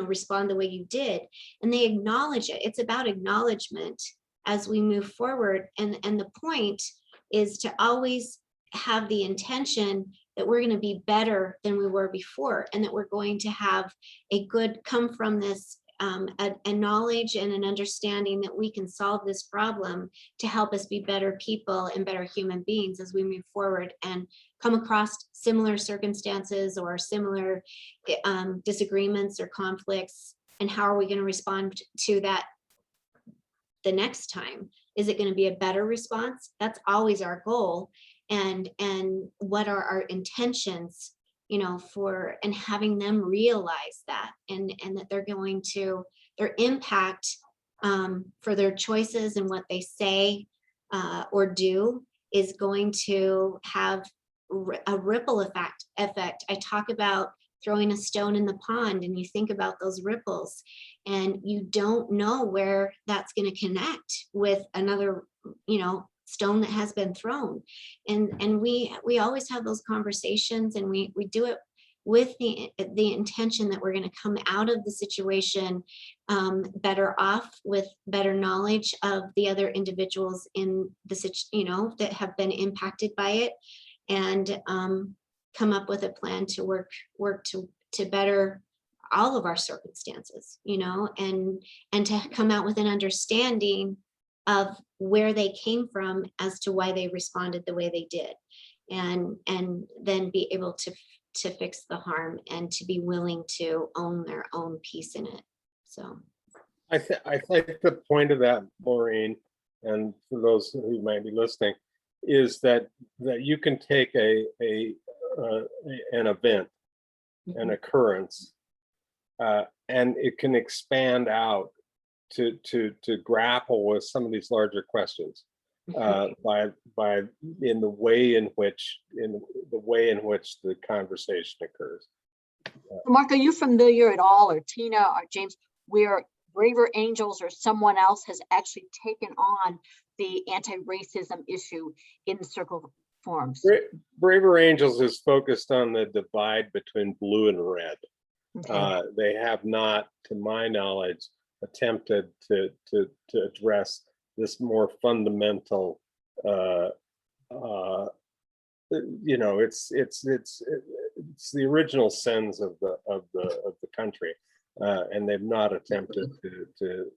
respond the way you did. And they acknowledge it. It's about acknowledgement as we move forward. And the point is to always have the intention that we're going to be better than we were before, and that we're going to have a good come from this, a knowledge and an understanding that we can solve this problem to help us be better people and better human beings as we move forward and come across similar circumstances or similar disagreements or conflicts. And how are we going to respond to that the next time? Is it going to be a better response? That's always our goal. And what are our intentions, for, and having them realize that, and that they're going to, their impact for their choices and what they say or do is going to have a ripple effect. I talk about throwing a stone in the pond, and you think about those ripples, and you don't know where that's going to connect with another, stone that has been thrown. And we always have those conversations, and we do it with the intention that we're going to come out of the situation better off, with better knowledge of the other individuals in the that have been impacted by it, and come up with a plan to work to better all of our circumstances, and to come out with an understanding of where they came from as to why they responded the way they did, and then be able to fix the harm and to be willing to own their own piece in it. So I think the point of that, Maureen, and for those who might be listening, is that you can take an event, an occurrence, and it can expand out to grapple with some of these larger questions by in the way in which the conversation occurs. Mark, are you familiar at all, or Tina or James, where Braver Angels or someone else has actually taken on the anti-racism issue in circle forums? Braver Angels is focused on the divide between blue and red. Okay. They have not, to my knowledge, attempted to address this more fundamental, it's the original sins of the country, and they've not attempted to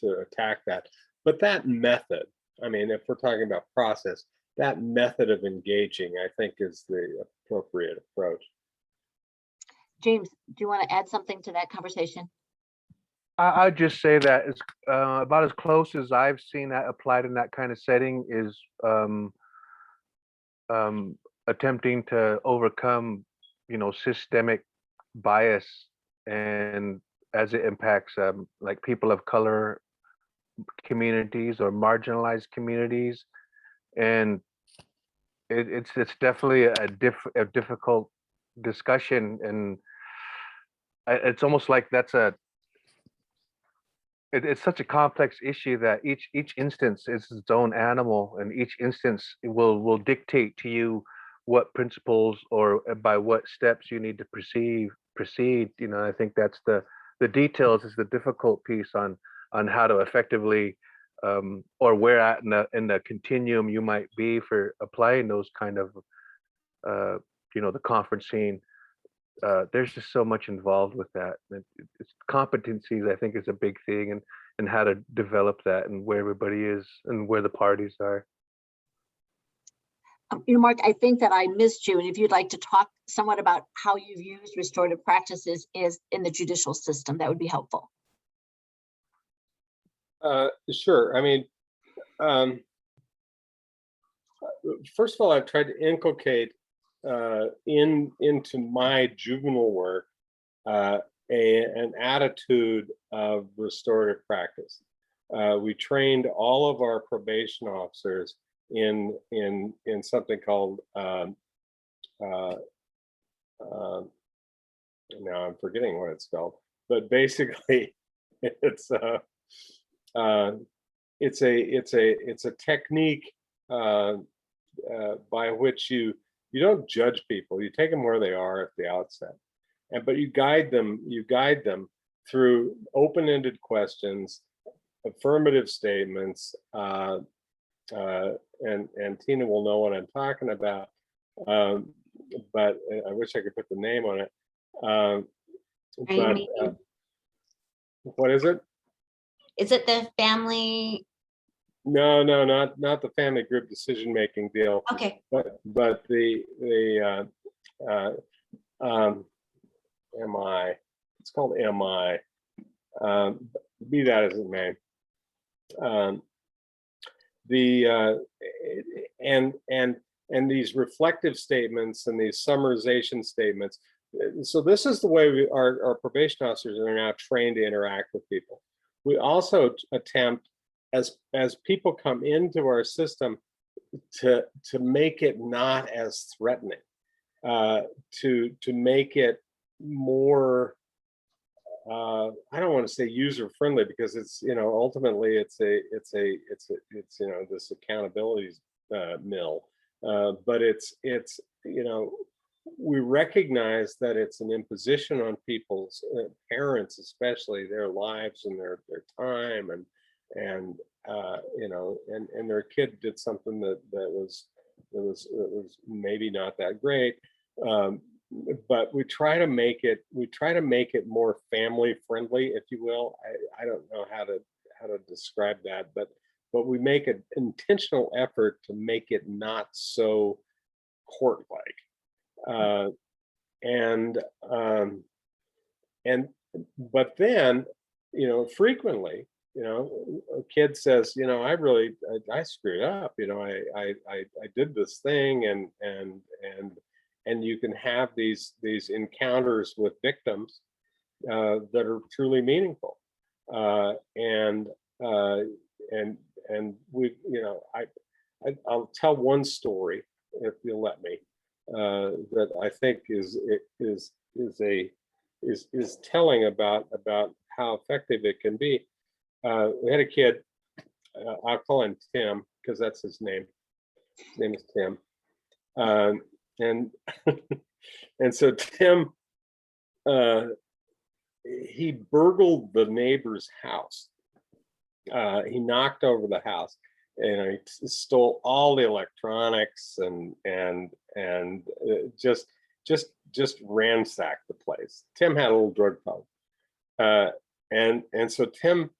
attack that. But that method, I mean, if we're talking about process, that method of engaging, I think, is the appropriate approach. James, do you want to add something to that conversation? I'd just say that it's about as close as I've seen that applied in that kind of setting is attempting to overcome, systemic bias, and as it impacts like people of color communities or marginalized communities. And it's definitely a difficult discussion, and it's almost like it's such a complex issue that each instance is its own animal, and each instance will dictate to you what principles or by what steps you need to proceed. I think that's the details is the difficult piece on how to effectively or where at in the continuum you might be for applying those kind of the conferencing. There's just so much involved with that. It's competencies, I think, is a big thing, and how to develop that, and where everybody is and where the parties are. Mark, I think that I missed you, and if you'd like to talk somewhat about how you've used restorative practices in the judicial system, that would be helpful. Sure. I mean, first of all, I've tried to inculcate into my juvenile work an attitude of restorative practice. We trained all of our probation officers in something called now I'm forgetting what it's called, but basically it's a technique by which you don't judge people. You take them where they are at the outset, but you guide them through open-ended questions, affirmative statements, and Tina will know what I'm talking about, but I wish I could put the name on it. What is it? Is it the family? No, not the family group decision-making deal. Okay. But the MI, it's called MI. Be that as it may. And these reflective statements and these summarization statements. So this is the way our probation officers are now trained to interact with people. We also attempt, as people come into our system, to make it not as threatening, to make it more, I don't want to say user friendly, because it's, ultimately it's this accountability mill, but it's we recognize that it's an imposition on people's parents, especially their lives and their time, and their kid did something that was maybe not that great, but we try to make it more family friendly, if you will. I don't know how to describe that, but we make an intentional effort to make it not so court-like. But then, frequently, a kid says, I screwed up, I did this thing, and you can have these encounters with victims that are truly meaningful, and we, I'll tell one story, if you'll let me, that I think is telling about how effective it can be. We had a kid, I'll call him Tim because that's his name. His name is Tim, and so Tim, he burgled the neighbor's house. He knocked over the house, and he stole all the electronics and just ransacked the place. Tim had a little drug problem, and so Tim,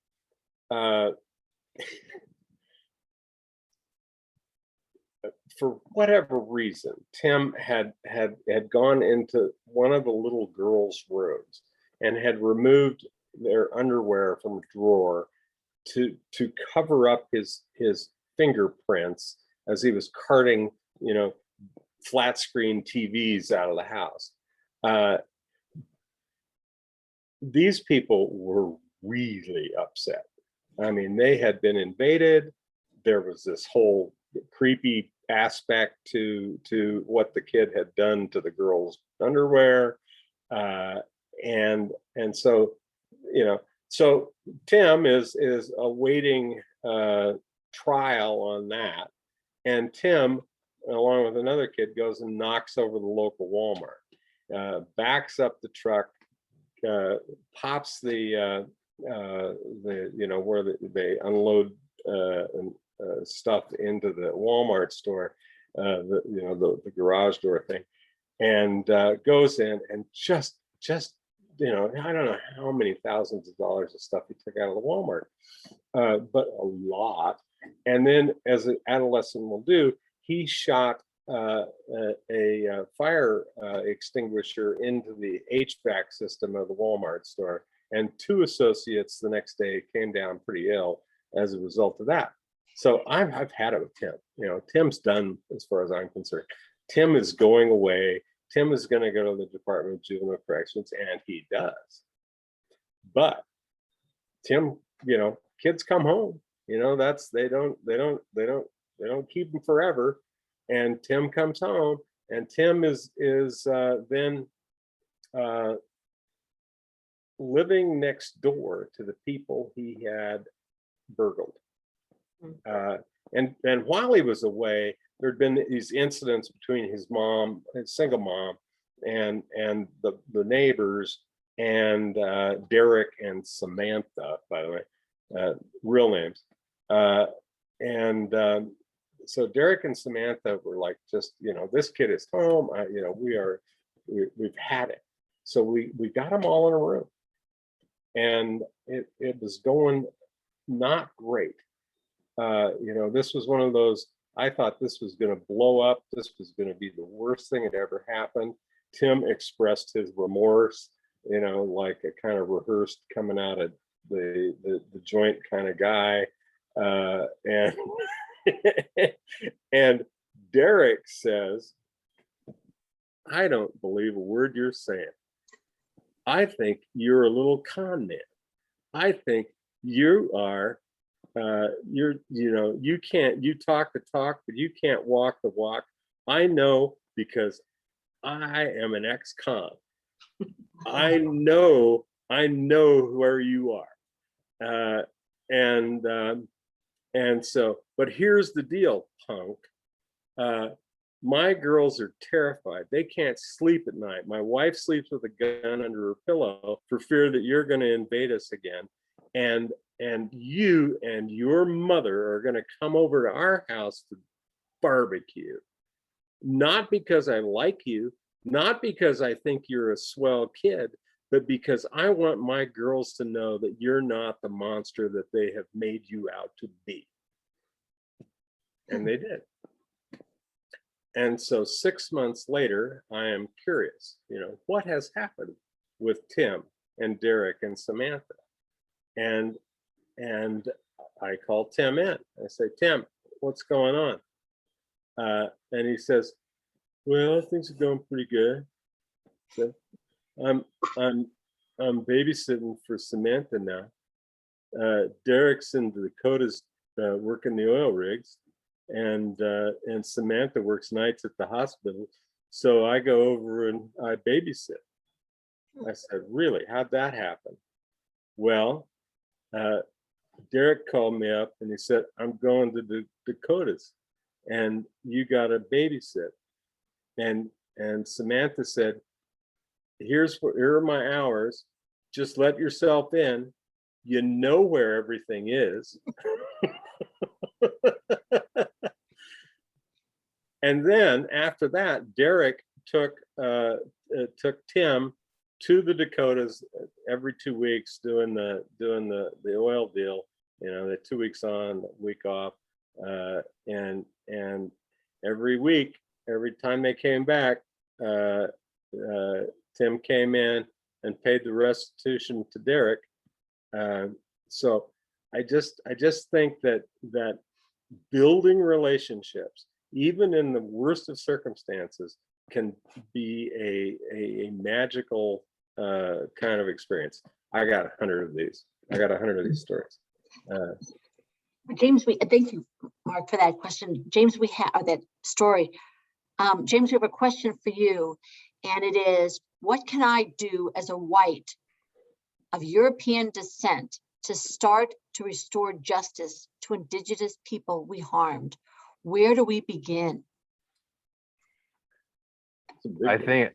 for whatever reason, Tim had gone into one of the little girls' rooms and had removed their underwear from a drawer to cover up his fingerprints as he was carting, flat screen TVs out of the house. These people were really upset. I mean, they had been invaded. There was this whole creepy aspect to what the kid had done to the girl's underwear, and so so Tim is awaiting trial on that, and Tim, along with another kid, goes and knocks over the local Walmart, backs up the truck, pops the where they unload stuff into the Walmart store, the garage door thing, and goes in and just I don't know how many thousands of dollars of stuff he took out of the Walmart, but a lot. And then, as an adolescent will do, he shot a fire extinguisher into the HVAC system of the Walmart store, and 2 associates the next day came down pretty ill as a result of that. So I've had it with Tim. Tim's done as far as I'm concerned. Tim is going away. Tim is going to go to the Department of Juvenile Corrections, and he does. But Tim, kids come home. That's they don't keep them forever. And Tim comes home, and Tim is then living next door to the people he had burgled. And while he was away, there'd been these incidents between his mom, his single mom, and the neighbors, and Derek and Samantha, by the way, real names. So Derek and Samantha were like, just, this kid is home. We've had it. So we got them all in a room, and it was going not great. This was one of those, I thought this was going to blow up. This was going to be the worst thing that ever happened. Tim expressed his remorse, like a kind of rehearsed coming out of the joint kind of guy. And and Derek says, I don't believe a word you're saying. I think you're a little con man. I think you are, you talk the talk, but you can't walk the walk. I know, because I am an ex-con. I know where you are. And so, but here's the deal, punk. My girls are terrified. They can't sleep at night. My wife sleeps with a gun under her pillow for fear that you're going to invade us again. And you and your mother are going to come over to our house to barbecue. Not because I like you, not because I think you're a swell kid, but because I want my girls to know that you're not the monster that they have made you out to be. And they did. And so 6 months later, I am curious, what has happened with Tim and Derek and Samantha? And I call Tim in. I say, Tim, what's going on? And he says, well, things are going pretty good. So I'm babysitting for Samantha now. Derek's in the Dakotas working the oil rigs, and Samantha works nights at the hospital. So I go over and I babysit. I said, really? How'd that happen? Well, Derek called me up and he said, I'm going to the Dakotas and you got to babysit. And Samantha said, here are my hours. Just let yourself in. You know where everything is. And then after that, Derek took Tim to the Dakotas every 2 weeks doing the oil deal. The 2 weeks on, week off, and every week, every time they came back, Tim came in and paid the restitution to Derek. So I just think that building relationships, even in the worst of circumstances, can be a magical kind of experience. I got 100 of these. I got 100 of these stories. James, thank you, Mark, for that question. James, we have that story. James, we have a question for you, and it is, what can I do as a white of European descent to start to restore justice to indigenous people we harmed? Where do we begin? I think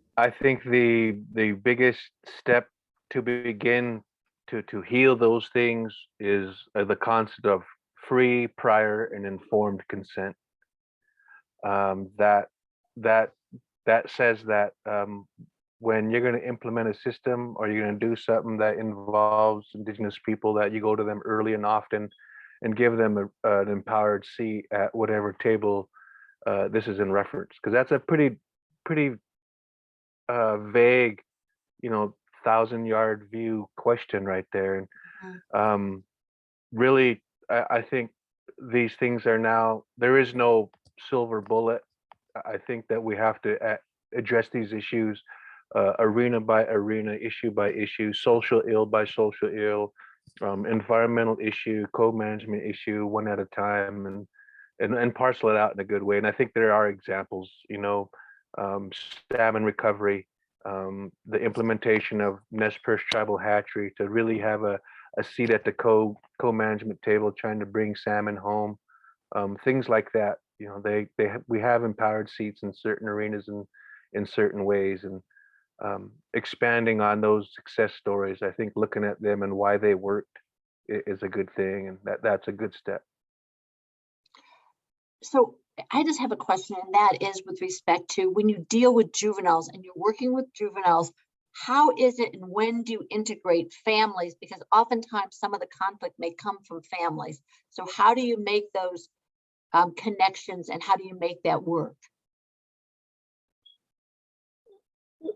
the biggest step to begin to heal those things is the concept of free, prior, and informed consent. That says that when you're going to implement a system or you're going to do something that involves indigenous people, that you go to them early and often and give them an empowered seat at whatever table this is in reference, because that's a pretty vague, 1,000-yard view question right there. And really, I think these things are now, there is no silver bullet. I think that we have to address these issues arena by arena, issue by issue, social ill by social ill, environmental issue, co-management issue, one at a time, and parcel it out in a good way. And I think there are examples, you know, salmon recovery, the implementation of Nez Perce Tribal Hatchery to really have a seat at the co-management table, trying to bring salmon home, things like that. You know, we have empowered seats in certain arenas and in certain ways, and expanding on those success stories. I think looking at them and why they worked is a good thing, and that's a good step. So I just have a question, and that is with respect to when you deal with juveniles and you're working with juveniles, how is it and when do you integrate families? Because oftentimes some of the conflict may come from families. So how do you make those connections, and how do you make that work?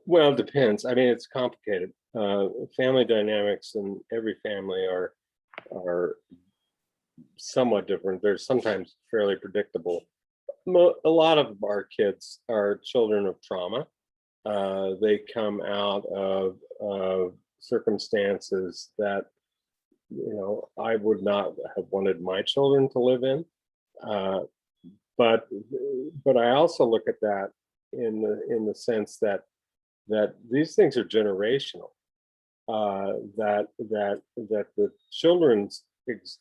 Well, it depends. I mean, it's complicated. Family dynamics in every family are somewhat different. They're sometimes fairly predictable. A lot of our kids are children of trauma. They come out of circumstances that, you know, I would not have wanted my children to live in. But I also look at that in the sense that these things are generational. That the children's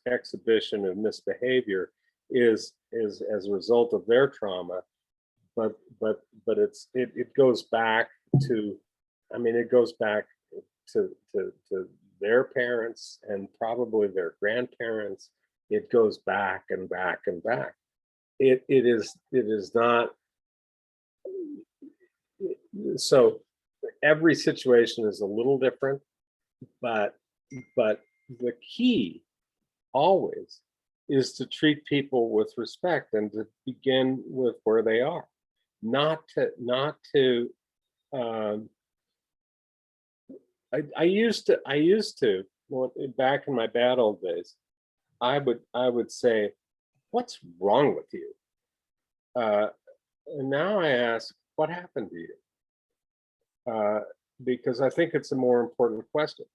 exhibition of misbehavior is as a result of their trauma, but it goes back to, I mean, it goes back to their parents and probably their grandparents. It goes back and back and back. It is not. So every situation is a little different, but the key always is to treat people with respect and to begin with where they are, not to I used to well, back in my bad old days, I would say, what's wrong with you? And now I ask, what happened to you? Because I think it's a more important question.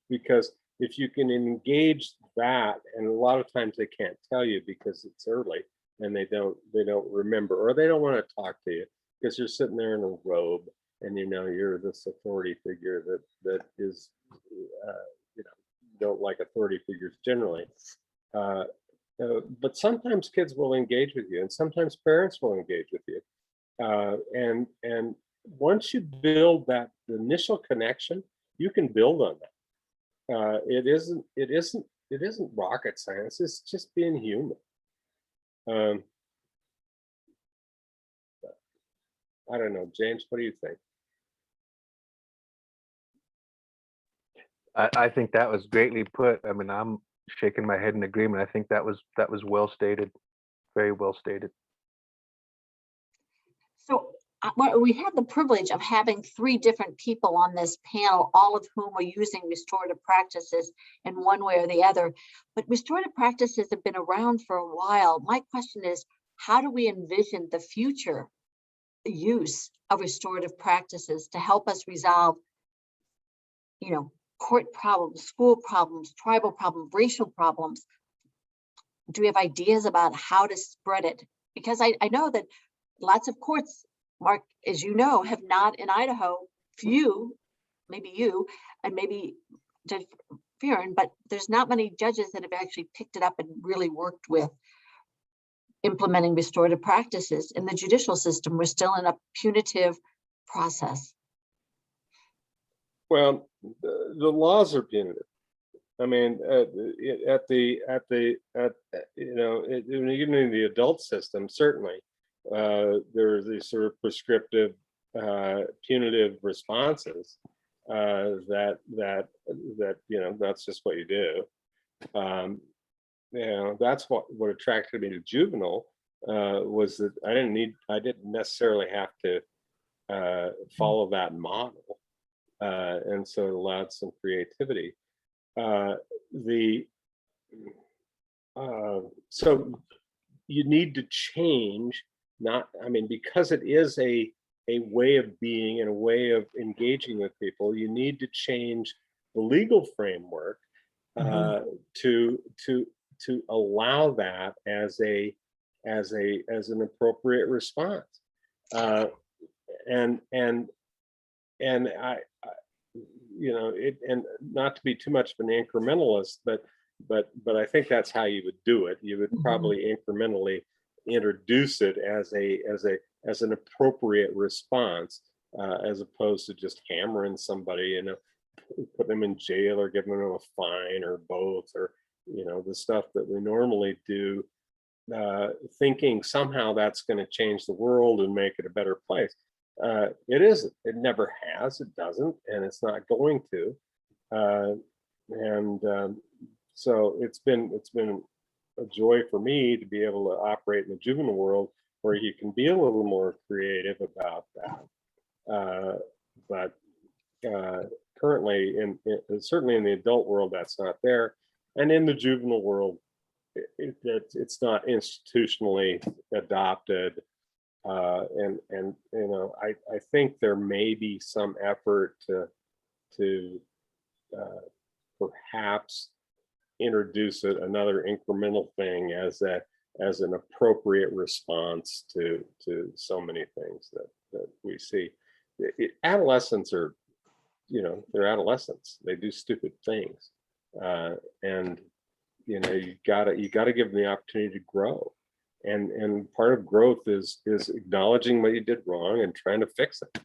Because if you can engage that, and a lot of times they can't tell you because it's early and they don't remember, or they don't want to talk to you because you're sitting there in a robe and you know you're this authority figure that is you know, don't like authority figures generally. But sometimes kids will engage with you, and sometimes parents will engage with you. And once you build that initial connection, you can build on that. It isn't rocket science. It's just being human. I don't know, James, what do you think? I think that was greatly put. I mean, I'm shaking my head in agreement. I think that was well stated, very well stated. So we had the privilege of having 3 different people on this panel, all of whom are using restorative practices in one way or the other. But restorative practices have been around for a while. My question is, how do we envision the future use of restorative practices to help us resolve, you know, court problems, school problems, tribal problems, racial problems? Do we have ideas about how to spread it? Because I know that lots of courts, Mark, as you know, have not in Idaho, few, maybe you, and maybe Judge Fearon, but there's not many judges that have actually picked it up and really worked with implementing restorative practices in the judicial system. We're still in a punitive process. Well, the laws are punitive. I mean, you know, even in the adult system, certainly there are these sort of prescriptive, punitive responses that you know, that's just what you do. You know, that's what attracted me to juvenile was that I didn't necessarily have to follow that model, and so it allowed some creativity. So you need to change not, I mean, because it is a way of being and a way of engaging with people, you need to change the legal framework to allow that as an appropriate response. And I you know, and not to be too much of an incrementalist, but I think that's how you would do it. You would probably incrementally introduce it as an appropriate response, as opposed to just hammering somebody, you know, put them in jail or giving them a fine or both, or, you know, the stuff that we normally do, thinking somehow that's going to change the world and make it a better place. It isn't. It never has. It doesn't, and it's not going to. So it's been a joy for me to be able to operate in the juvenile world where you can be a little more creative about that. But currently, certainly in the adult world, that's not there, and in the juvenile world, it's not institutionally adopted. And you know, I think there may be some effort to perhaps introduce another incremental thing as an appropriate response to so many things that we see. Adolescents are, you know, they're adolescents. They do stupid things, and you know, you gotta give them the opportunity to grow. And part of growth is acknowledging what you did wrong and trying to fix it.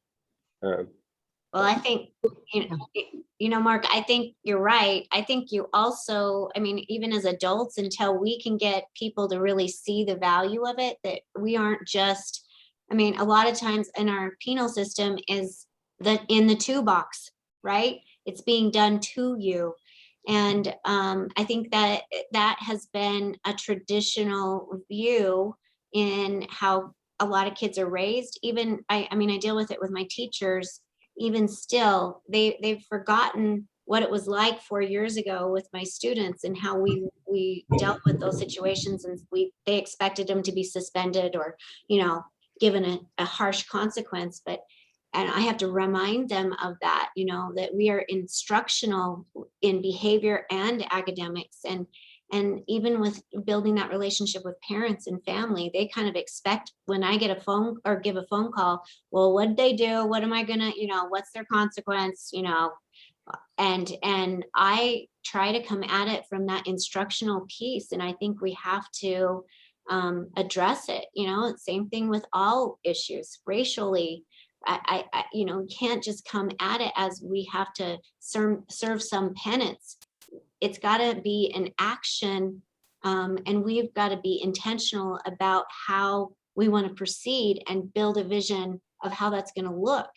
Well, I think, you know, Mark, I think you're right. I think you also, I mean, even as adults, until we can get people to really see the value of it, that we aren't just, I mean, a lot of times in our penal system is in the to box, right? It's being done to you. And I think that has been a traditional view in how a lot of kids are raised. Even, I mean, I deal with it with my teachers. Even still, they've forgotten what it was like 4 years ago with my students and how we dealt with those situations, and they expected them to be suspended or, you know, given a harsh consequence. And I have to remind them of that, you know, that we are instructional in behavior and academics. And even with building that relationship with parents and family, they kind of expect when I get a phone or give a phone call, well, what did they do? What am I gonna, you know, what's their consequence, you know? And I try to come at it from that instructional piece. And I think we have to address it, you know, same thing with all issues racially. I you know, can't just come at it as we have to serve some penance. It's got to be an action, and we've got to be intentional about how we want to proceed and build a vision of how that's going to look.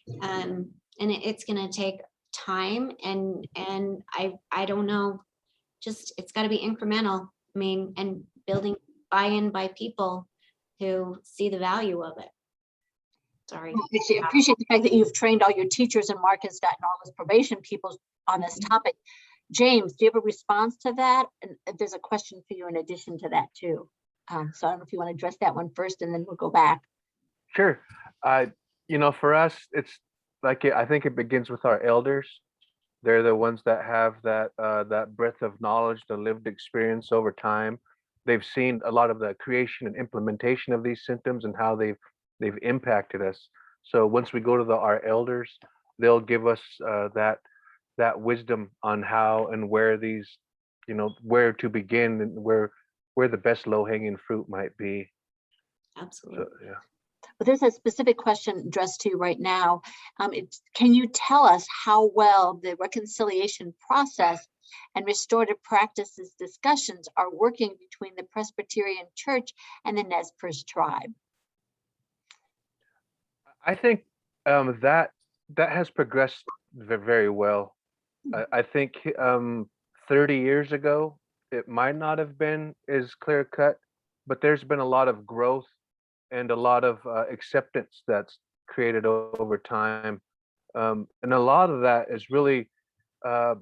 And it's going to take time, and I don't know, just it's got to be incremental. I mean, and building buy-in by people who see the value of it. Sorry. I appreciate the fact that you've trained all your teachers, and Mark has gotten all his probation people on this topic. James, do you have a response to that? And there's a question for you in addition to that too. So I don't know if you want to address that one first, and then we'll go back. Sure. You know, for us, it's like, I think it begins with our elders. They're the ones that have that breadth of knowledge, the lived experience over time. They've seen a lot of the creation and implementation of these systems and how they've impacted us. So once we go to our elders, they'll give us that wisdom on how and where these, you know, where to begin and where the best low-hanging fruit might be. Absolutely. So, yeah. But there's a specific question addressed to you right now. Can you tell us how well the reconciliation process and restorative practices discussions are working between the Presbyterian Church and the Nez Perce tribe? I think that has progressed very well. I think 30 years ago, it might not have been as clear cut, but there's been a lot of growth and a lot of acceptance that's created over time. And a lot of that is really how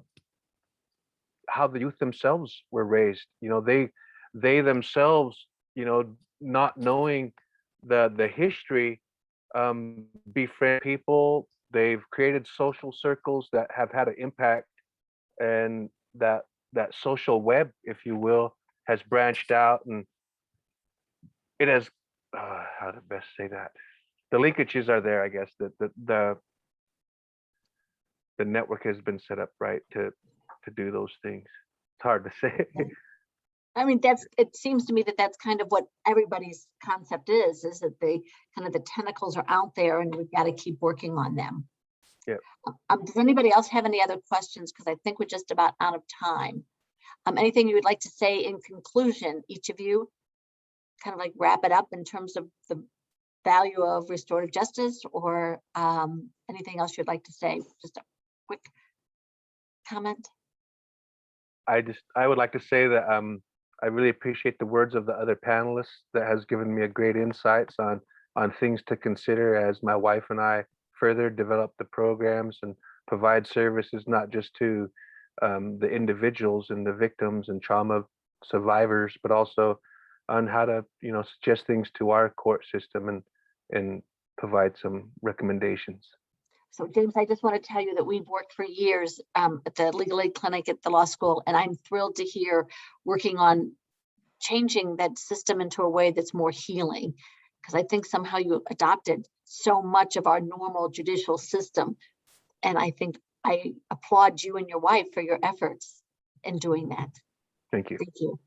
the youth themselves were raised. You know, they themselves, you know, not knowing the history, befriend people. They've created social circles that have had an impact, and that social web, if you will, has branched out, and it has, how to best say that? The linkages are there, I guess. The network has been set up right to do those things. It's hard to say. I mean, it seems to me that that's kind of what everybody's concept is that they kind of the tentacles are out there and we've got to keep working on them. Yeah. Does anybody else have any other questions? Because I think we're just about out of time. Anything you would like to say in conclusion, each of you, kind of like wrap it up in terms of the value of restorative justice, or anything else you'd like to say? Just a quick comment. I would like to say that I really appreciate the words of the other panelists. That has given me a great insights on things to consider as my wife and I further develop the programs and provide services, not just to the individuals and the victims and trauma survivors, but also on how to, suggest things to our court system and provide some recommendations. So James, I just want to tell you that we've worked for years at the legal aid clinic at the law school, and I'm thrilled to hear working on changing that system into a way that's more healing, because I think somehow you adopted so much of our normal judicial system. And I think I applaud you and your wife for your efforts in doing that. Thank you. Thank you.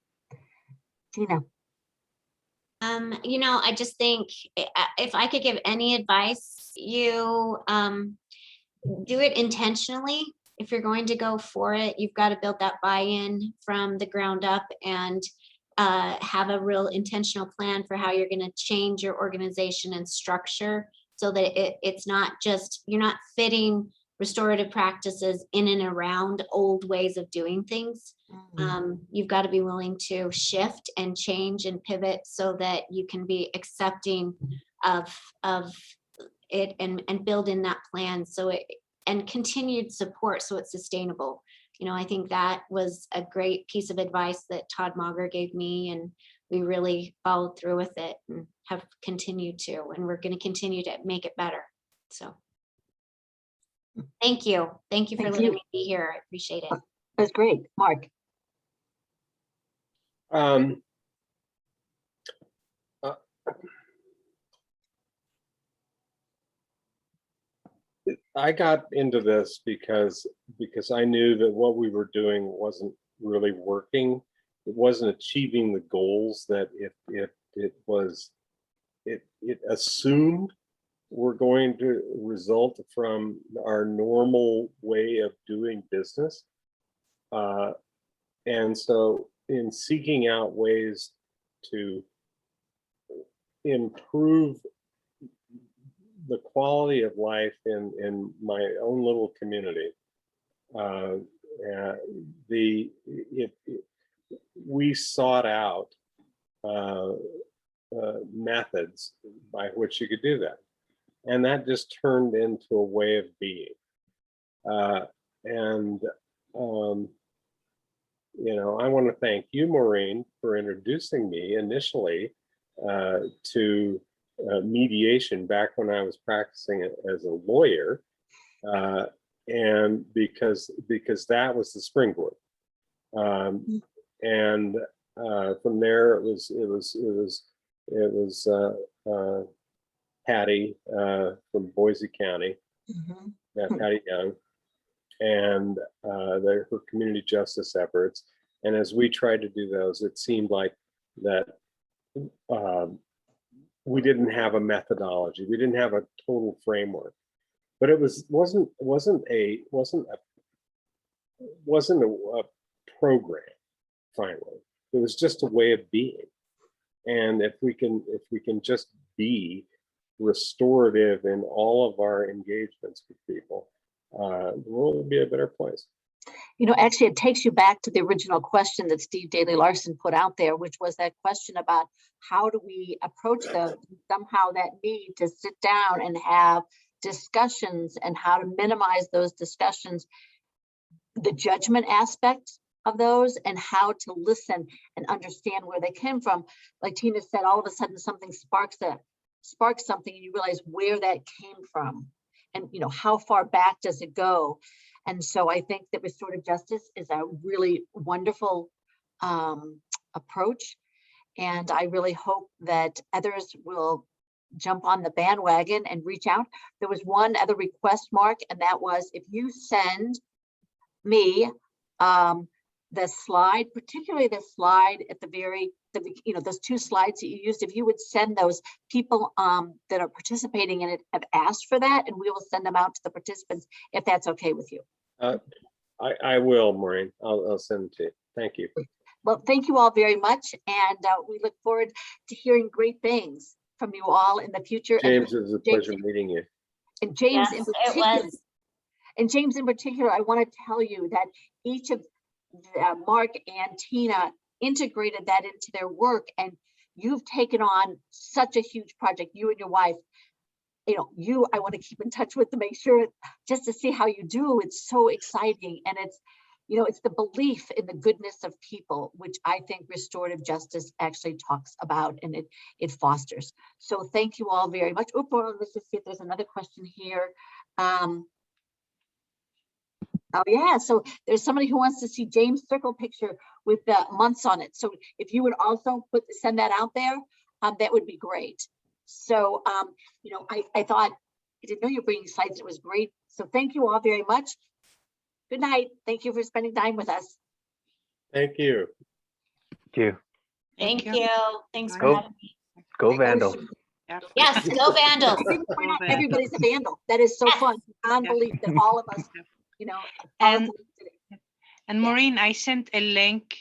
Tina. I just think if I could give any advice, you do it intentionally. If you're going to go for it, you've got to build that buy-in from the ground up and have a real intentional plan for how you're going to change your organization and structure, so that it's not just, you're not fitting restorative practices in and around old ways of doing things. You've got to be willing to shift and change and pivot so that you can be accepting of it and build in that plan and continued support so it's sustainable. I think that was a great piece of advice that Todd Mauger gave me, and we really followed through with it and have continued to, and we're going to continue to make it better. So thank you. Thank you for letting me be here. I appreciate it. That's great. Mark. I got into this because I knew that what we were doing wasn't really working. It wasn't achieving the goals that it assumed were going to result from our normal way of doing business. And so in seeking out ways to improve the quality of life in my own little community, we sought out methods by which you could do that, and that just turned into a way of being. I want to thank you, Maureen, for introducing me initially to mediation back when I was practicing as a lawyer, and because that was the springboard, and from there it was Patty from Boise County, Patty Young, and her community justice efforts. And as we tried to do those, it seemed like that we didn't have a methodology, we didn't have a total framework, but it wasn't a program. Finally, it was just a way of being. And if we can just be restorative in all of our engagements with people, the world will be a better place. Actually, it takes you back to the original question that Steve Daly Larson put out there, which was that question about how do we approach somehow that need to sit down and have discussions, and how to minimize those discussions, the judgment aspect of those, and how to listen and understand where they came from. Like Tina said, all of a sudden something sparks sparks something and you realize where that came from and, you know, how far back does it go? And so I think that restorative justice is a really wonderful approach. And I really hope that others will jump on the bandwagon and reach out. There was one other request, Mark, and that was if you send me the slide, particularly the slide at the very, you know, those 2 slides that you used, if you would send those, people that are participating in it have asked for that, and we will send them out to the participants if that's okay with you. I will, Maureen. I'll send it to you. Thank you. Well, thank you all very much, and we look forward to hearing great things from you all in the future. James, it was a pleasure meeting you. And James Yes, in it particular. was. And James in particular, I want to tell you that each of Mark and Tina integrated that into their work, and you've taken on such a huge project, you and your wife. You know, I want to keep in touch with to make sure, just to see how you do. It's so exciting, and it's, you know, it's the belief in the goodness of people, which I think restorative justice actually talks about and it fosters. So thank you all very much. Oh, let's just see if there's another question here. Oh yeah, so there's somebody who wants to see James' circle picture with the months on it. So if you would also send that out there, that would be great. So, you know, I thought, I didn't know you were bringing slides. It was great. So thank you all very much. Good night. Thank you for spending time with us. Thank you. Thank you. Thank you. Thanks for Go. having me. Go Vandals. Yes, go Vandals. Everybody's a vandal. That is so Yes. fun. Unbelievable that all of us, you know. And Maureen, I sent a link